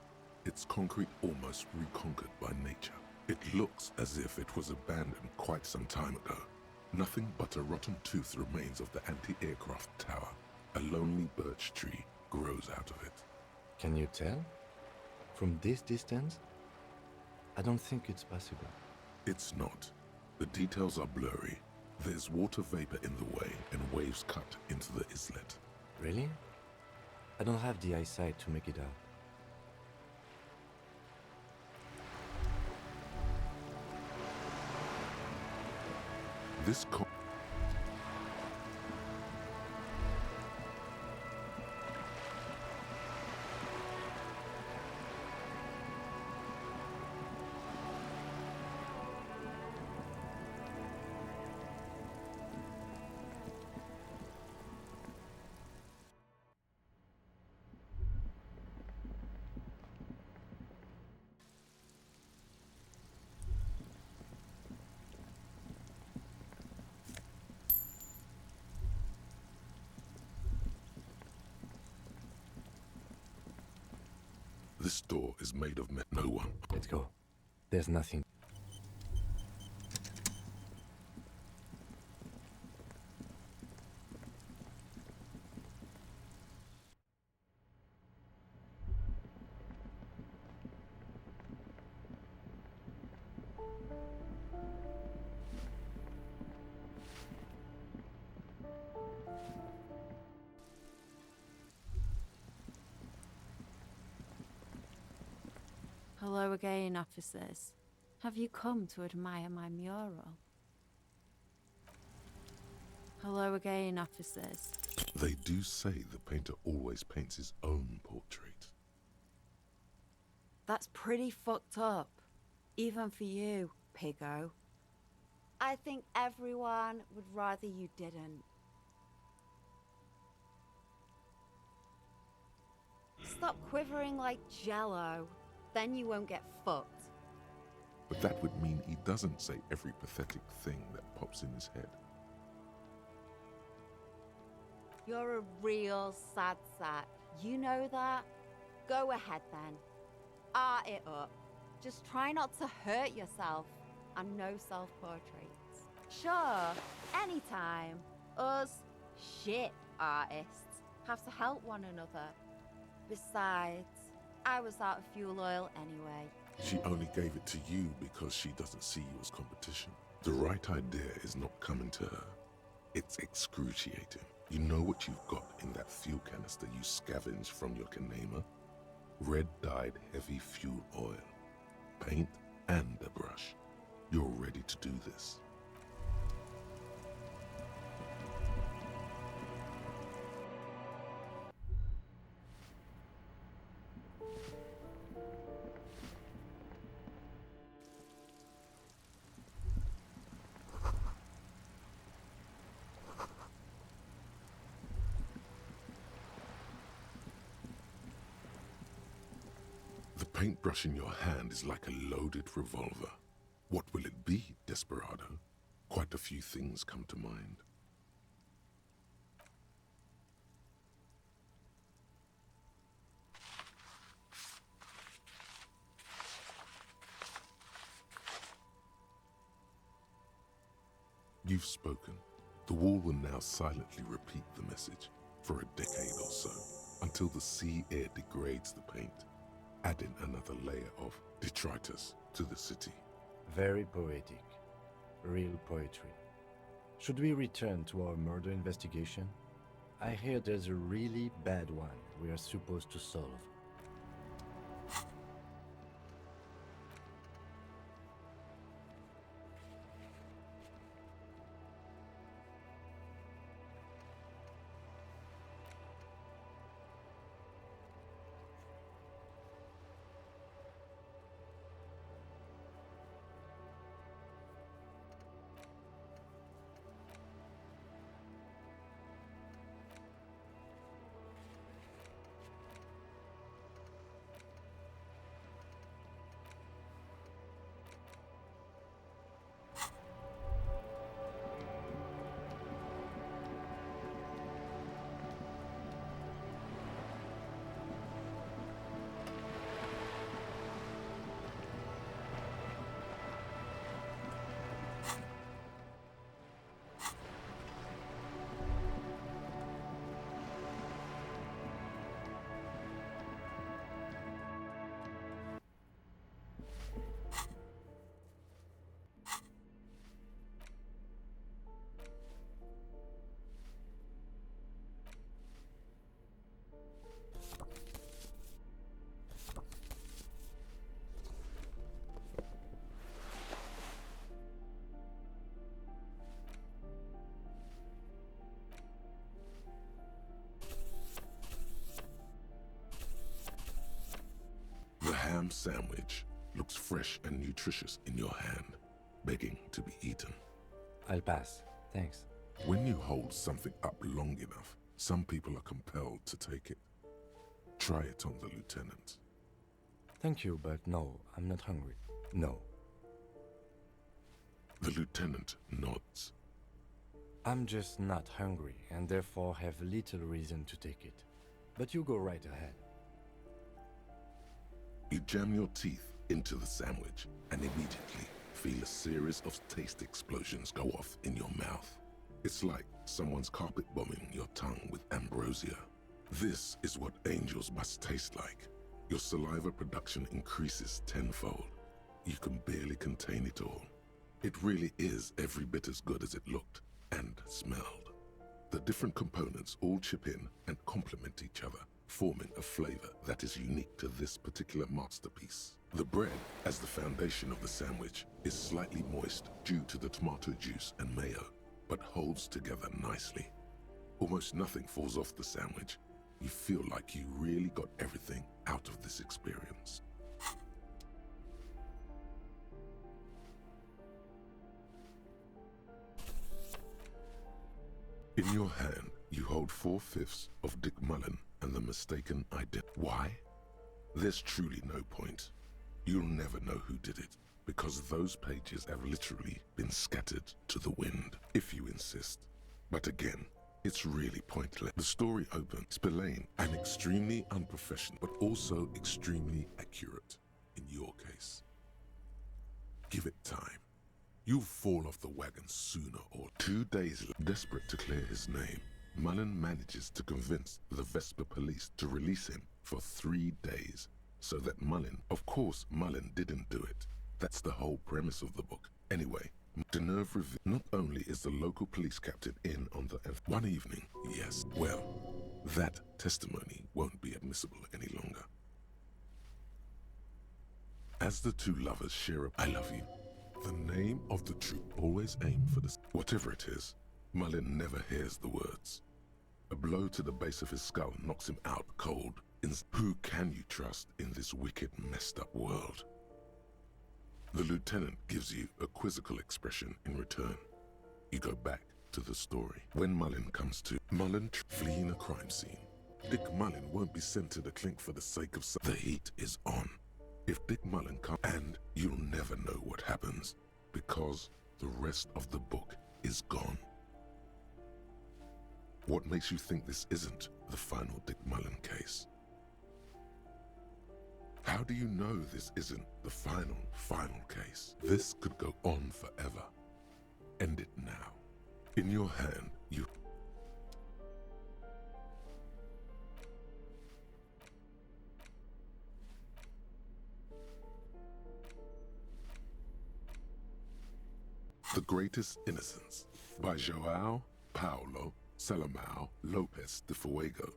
its concrete almost reconquered by nature. It looks as if it was abandoned quite some time ago. Nothing but a rotten tooth remains of the anti-aircraft tower. A lonely birch tree grows out of it. Can you tell? From this distance? I don't think it's possible. It's not. The details are blurry. There's water vapor in the way and waves cut into the islet. Really? I don't have the eyesight to make it out. This This door is made of no one. Let's go. There's nothing. Hello again, officers. Have you come to admire my mural? Hello again, officers. They do say the painter always paints his own portrait. That's pretty fucked up. Even for you, piggo. I think everyone would rather you didn't. Stop quivering like jello. Then you won't get fucked. But that would mean he doesn't say every pathetic thing that pops in his head. You're a real sad sack. You know that? Go ahead then. Art it up. Just try not to hurt yourself. And no self-portraits. Sure, anytime. Us shit artists have to help one another. Besides, I was out of fuel oil anyway. She only gave it to you because she doesn't see you as competition. The right idea is not coming to her. It's excruciating. You know what you've got in that fuel canister you scavenged from your Kanema? Red-dyed heavy fuel oil. Paint and a brush. You're ready to do this. The paintbrush in your hand is like a loaded revolver. What will it be, Desperado? Quite a few things come to mind. You've spoken. The wall will now silently repeat the message for a decade or so, until the sea air degrades the paint, adding another layer of detritus to the city. Very poetic. Real poetry. Should we return to our murder investigation? I hear there's a really bad one we are supposed to solve. prime sandwich looks fresh and nutritious in your hand, begging to be eaten. I'll pass. Thanks. When you hold something up long enough, some people are compelled to take it. Try it on the lieutenant. Thank you, but no, I'm not hungry. No. The lieutenant nods. I'm just not hungry, and therefore have little reason to take it. But you go right ahead. You jam your teeth into the sandwich and immediately feel a series of taste explosions go off in your mouth. It's like someone's carpet bombing your tongue with ambrosia. This is what angels must taste like. Your saliva production increases tenfold. You can barely contain it all. It really is every bit as good as it looked and smelled. The different components all chip in and complement each other, forming a flavor that is unique to this particular masterpiece. The bread, as the foundation of the sandwich, is slightly moist due to the tomato juice and mayo, but holds together nicely. Almost nothing falls off the sandwich. You feel like you really got everything out of this experience. In your hand, you hold 4/5 of Dick Mullen and the mistaken identity. Why? There's truly no point. You'll never know who did it, because those pages have literally been scattered to the wind, if you insist. But again, it's really pointless. The story opens Spillane and extremely unprofessional, but also extremely accurate in your case. Give it time. You'll fall off the wagon sooner or 2 days later. Desperate to clear his name, Mullen manages to convince the Vesper police to release him for 3 days, so that of course Mullen didn't do it. That's the whole premise of the book. Anyway, Deneuve reveals not only is the local police captain in on the one evening, yes, well, that testimony won't be admissible any longer. As the two lovers share I love you, the name of the troop always aim for the whatever it is. Mullen never hears the words. A blow to the base of his skull knocks him out cold. Who can you trust in this wicked, messed up world? The lieutenant gives you a quizzical expression in return. You go back to the story. When Mullen comes to fleeing a crime scene, Dick Mullen won't be sent to the clink for the sake of the heat is on. If Dick Mullen comes, and you'll never know what happens, because the rest of the book is gone. What makes you think this isn't the final Dick Mullen case? How do you know this isn't the final case? This could go on forever. End it now. In your hand, you... The Greatest Innocence by João Paulo Salomão Lopes de Fuego.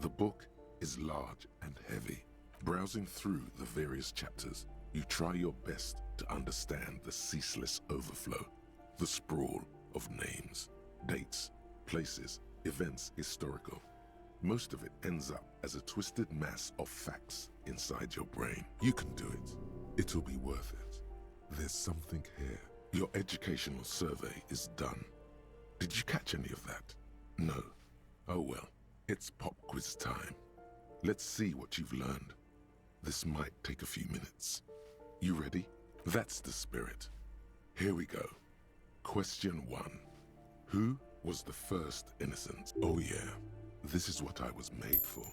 The book is large and heavy. Browsing through the various chapters, you try your best to understand the ceaseless overflow, the sprawl of names, dates, places, events historical. Most of it ends up as a twisted mass of facts inside your brain. You can do it. It'll be worth it. There's something here. Your educational survey is done. Did you catch any of that? No. Oh well, it's pop quiz time. Let's see what you've learned. This might take a few minutes. You ready? That's the spirit. Here we go. Question 1. Who was the first innocent? Oh yeah, this is what I was made for.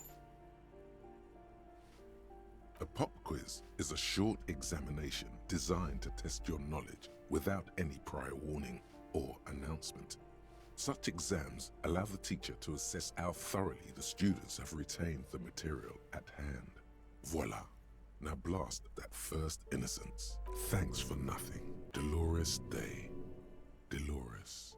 A pop quiz is a short examination designed to test your knowledge without any prior warning or announcement. Such exams allow the teacher to assess how thoroughly the students have retained the material at hand. Voila. Now blast that first innocence. Thanks for nothing. Dolores Day. Dolores.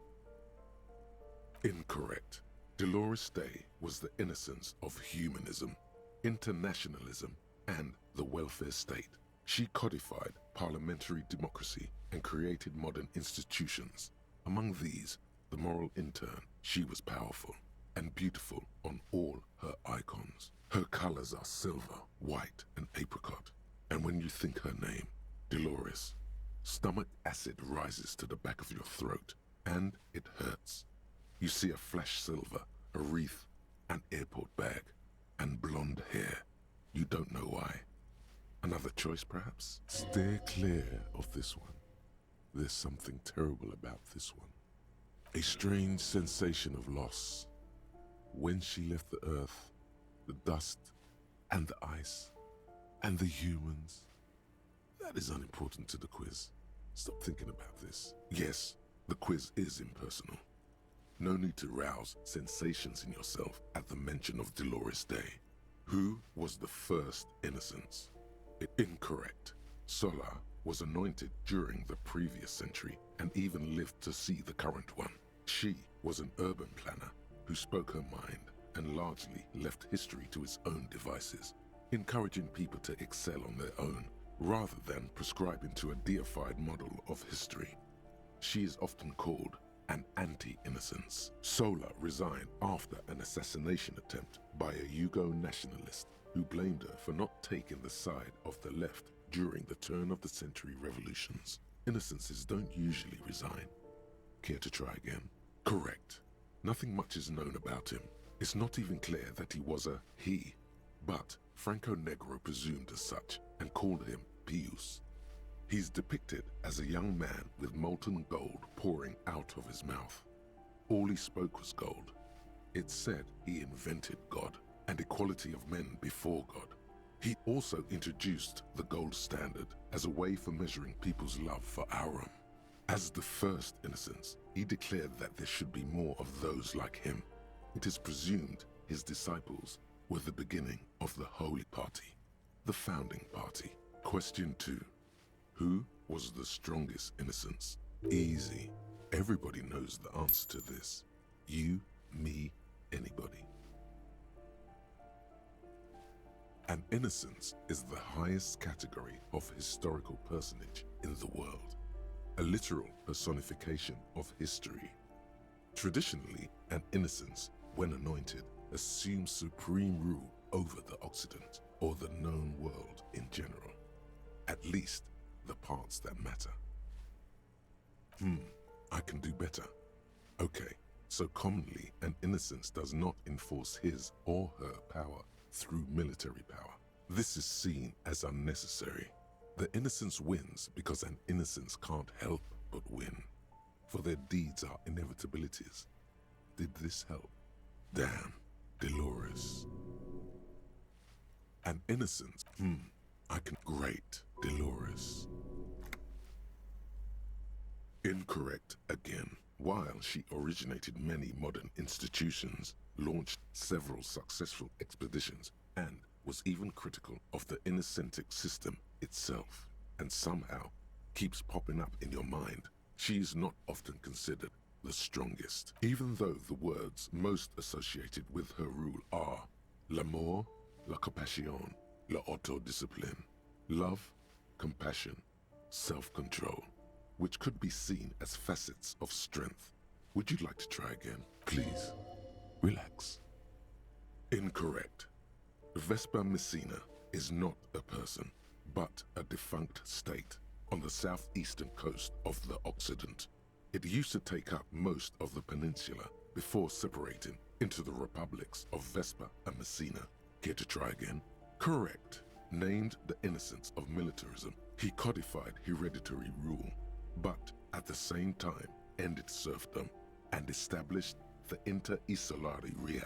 Incorrect. Dolores Day was the innocence of humanism, internationalism, and the welfare state. She codified parliamentary democracy and created modern institutions. Among these, the moral intern. She was powerful and beautiful on all her icons. Her colors are silver, white, and apricot, And when you think her name, Dolores, stomach acid rises to the back of your throat, and it hurts. You see a flash silver, a wreath, an airport bag, and blonde hair. You don't know why. Another choice, perhaps? Steer clear of this one. There's something terrible about this one. A strange sensation of loss. When she left the earth, the dust, and the ice, and the humans. That is unimportant to the quiz. Stop thinking about this. Yes, the quiz is impersonal. No need to rouse sensations in yourself at the mention of Dolores Day. Who was the first innocence? Incorrect. Sola was anointed during the previous century and even lived to see the current one. She was an urban planner who spoke her mind and largely left history to its own devices, encouraging people to excel on their own rather than prescribing to a deified model of history. She is often called an anti-innocence. Sola resigned after an assassination attempt by a Yugo nationalist who blamed her for not taking the side of the left during the turn-of-the-century revolutions. Innocences don't usually resign. Care to try again? Correct. Nothing much is known about him. It's not even clear that he was a he, but Franco Negro presumed as such and called him Pius. He's depicted as a young man with molten gold pouring out of his mouth. All he spoke was gold. It's said he invented God and equality of men before God. He also introduced the gold standard as a way for measuring people's love for Aurum. As the first innocence, he declared that there should be more of those like him. It is presumed his disciples were the beginning of the Holy Party, the founding party. Question 2. Who was the strongest innocence? Easy. Everybody knows the answer to this. You, me, anybody. An innocence is the highest category of historical personage in the world, a literal personification of history. Traditionally, an innocence, when anointed, assumes supreme rule over the Occident or the known world in general, at least the parts that matter. I can do better. Okay, so commonly an innocence does not enforce his or her power through military power. This is seen as unnecessary. The innocence wins because an innocence can't help but win, for their deeds are inevitabilities. Did this help? Damn, Dolores. An innocence, great, Dolores. Incorrect again. While she originated many modern institutions, launched several successful expeditions, and was even critical of the innocentic system itself, and somehow keeps popping up in your mind, she is not often considered the strongest, even though the words most associated with her rule are l'amour, la compassion, la autodiscipline, love, compassion, self-control, which could be seen as facets of strength. Would you like to try again? Please, relax. Incorrect. Vespa Messina is not a person, but a defunct state on the southeastern coast of the Occident. It used to take up most of the peninsula before separating into the republics of Vespa and Messina. Care to try again? Correct. Named the innocence of militarism, he codified hereditary rule, but at the same time ended serfdom and established the Inter-Isolari Real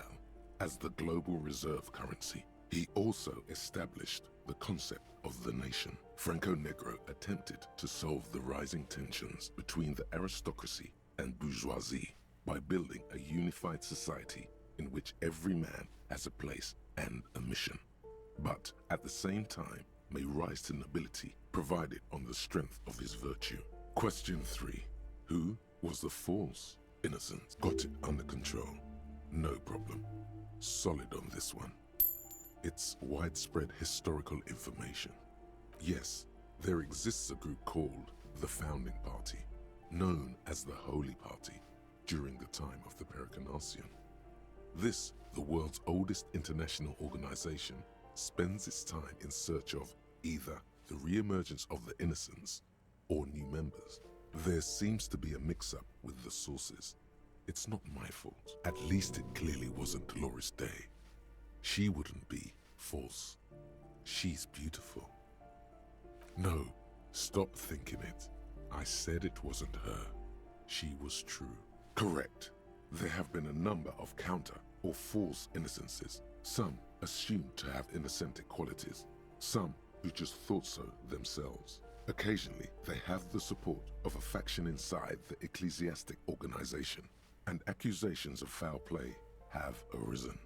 as the global reserve currency. He also established the concept of the nation. Franco Negro attempted to solve the rising tensions between the aristocracy and bourgeoisie by building a unified society in which every man has a place and a mission, but at the same time may rise to nobility provided on the strength of his virtue. Question 3. Who was the false innocent? Got it under control. No problem. Solid on this one. It's widespread historical information. Yes, there exists a group called the Founding Party, known as the Holy Party, during the time of the Pericanacian. This, the world's oldest international organization, spends its time in search of either the re-emergence of the Innocents or new members. There seems to be a mix-up with the sources. It's not my fault. At least it clearly wasn't Dolores Day. She wouldn't be false. She's beautiful. No, stop thinking it. I said it wasn't her. She was true. Correct. There have been a number of counter or false innocences. Some assumed to have innocentic qualities. Some who just thought so themselves. Occasionally, they have the support of a faction inside the ecclesiastic organization, and accusations of foul play have arisen.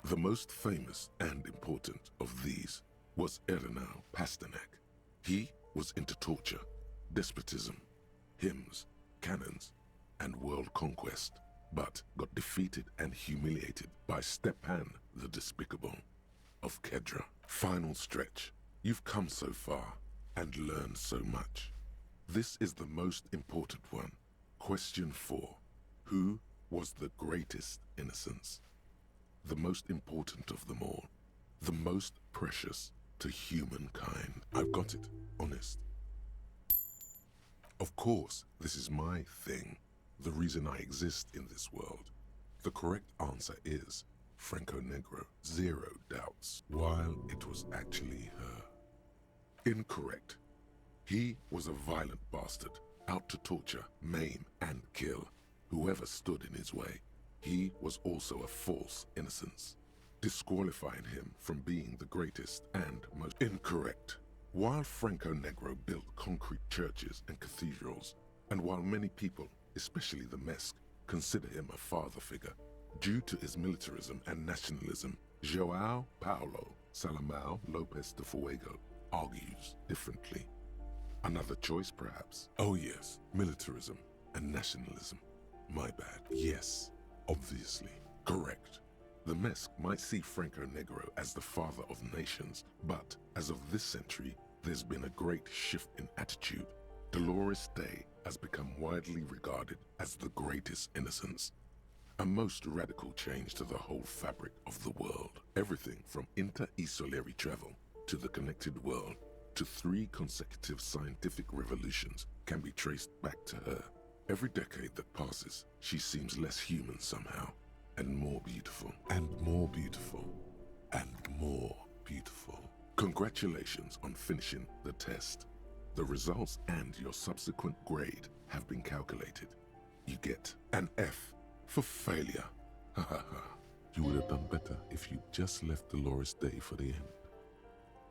The most famous and important of these was Ernau Pasternak. He was into torture, despotism, hymns, cannons, and world conquest, but got defeated and humiliated by Stepan the Despicable of Kedra. Final stretch. You've come so far and learned so much. This is the most important one. Question 4. Who was the greatest innocence? The most important of them all. The most precious to humankind. I've got it. Honest. Of course, this is my thing. The reason I exist in this world. The correct answer is Franco Negro. 0 doubts. While it was actually her. Incorrect. He was a violent bastard, out to torture, maim, and kill whoever stood in his way. He was also a false innocence, disqualifying him from being the greatest and most incorrect. While Franco Negro built concrete churches and cathedrals, and while many people, especially the Mesk, consider him a father figure, due to his militarism and nationalism, João Paulo Salomão Lopes de Fuego argues differently. Another choice, perhaps? Oh yes, militarism and nationalism. My bad. Yes, obviously. Correct. The Mesk might see Franco Negro as the father of nations, but as of this century, there's been a great shift in attitude. Dolores Day has become widely regarded as the greatest innocence. A most radical change to the whole fabric of the world. Everything from inter-esolary travel to the connected world to 3 consecutive scientific revolutions can be traced back to her. Every decade that passes, she seems less human somehow, and more beautiful, and more beautiful, and more beautiful. Congratulations on finishing the test. The results and your subsequent grade have been calculated. You get an F for failure. Ha ha ha. You would have done better if you just left Dolores Day for the end.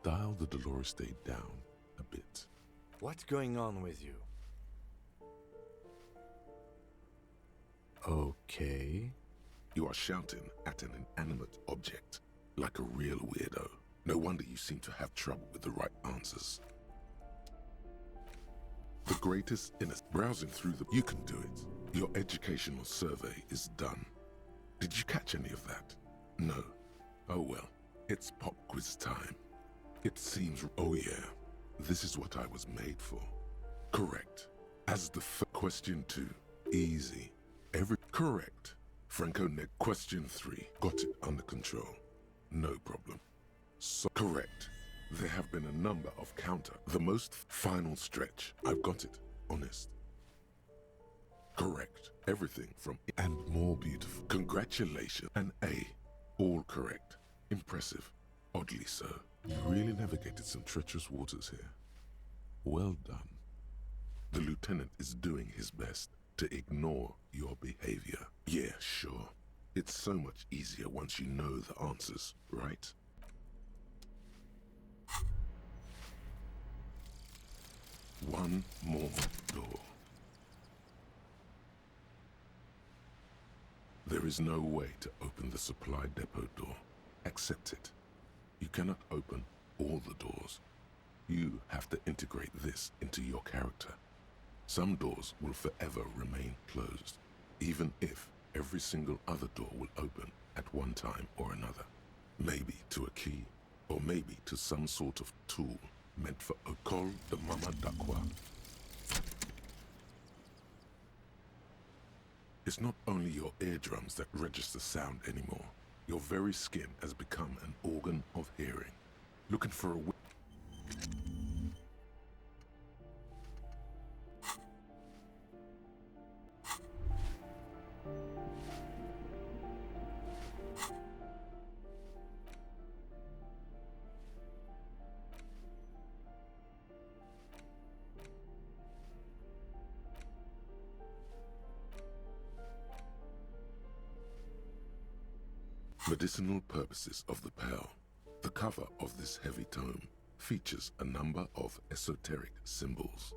Dial the Dolores Day down a bit. What's going on with you? Okay. You are shouting at an inanimate object, like a real weirdo. No wonder you seem to have trouble with the right answers. The greatest innocence. Browsing through the... You can do it. Your educational survey is done. Did you catch any of that? No. Oh well. It's pop quiz time. It seems... Oh yeah. This is what I was made for. Correct. As the question 2. Easy. Correct. Franco Neg. Question 3. Got it under control. No problem. So correct. There have been a number of counter. The most final stretch. I've got it. Honest. Correct. Everything from and more beautiful. Congratulations. An A. All correct. Impressive. Oddly so. You really navigated some treacherous waters here. Well done. The lieutenant is doing his best to ignore your behavior. Yeah, sure. It's so much easier once you know the answers, right? One more door. There is no way to open the supply depot door. Accept it. You cannot open all the doors. You have to integrate this into your character. Some doors will forever remain closed, even if every single other door will open at one time or another. Maybe to a key, or maybe to some sort of tool meant for Okol de Mama Dakwa. It's not only your eardrums that register sound anymore. Your very skin has become an organ of hearing. Looking for a medicinal purposes of the pearl. The cover of this heavy tome features a number of esoteric symbols.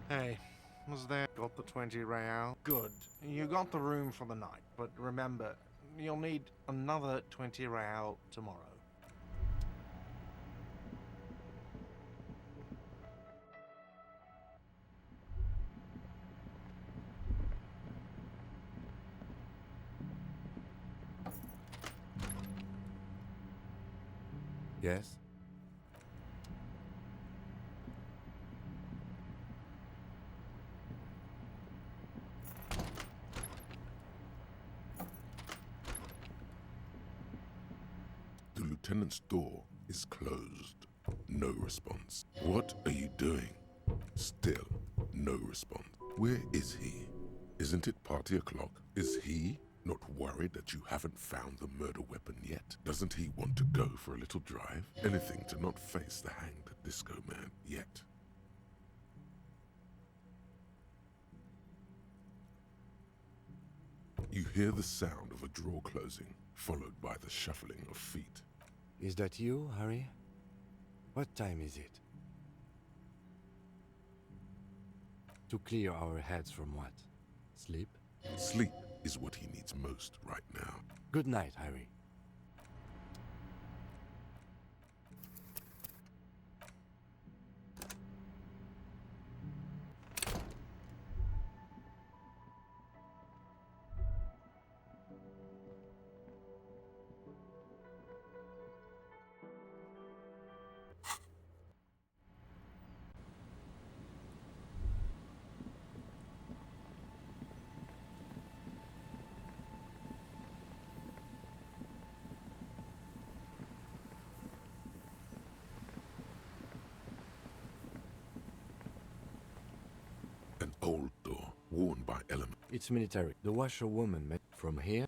Hey, was there? Got the 20 real? Good. You got the room for the night, but remember, you'll need another 20 real tomorrow. Yes? The lieutenant's door is closed. No response. What are you doing? Still, no response. Where is he? Isn't it party o'clock? Is he not worried that you haven't found the murder weapon yet? Doesn't he want to go for a little drive? Anything to not face the hanged disco man yet. You hear the sound of a drawer closing, followed by the shuffling of feet. Is that you, Harry? What time is it? To clear our heads from what? Sleep? Sleep is what he needs most right now. Good night, Harry. An old door, worn by element. It's military. The washerwoman met from here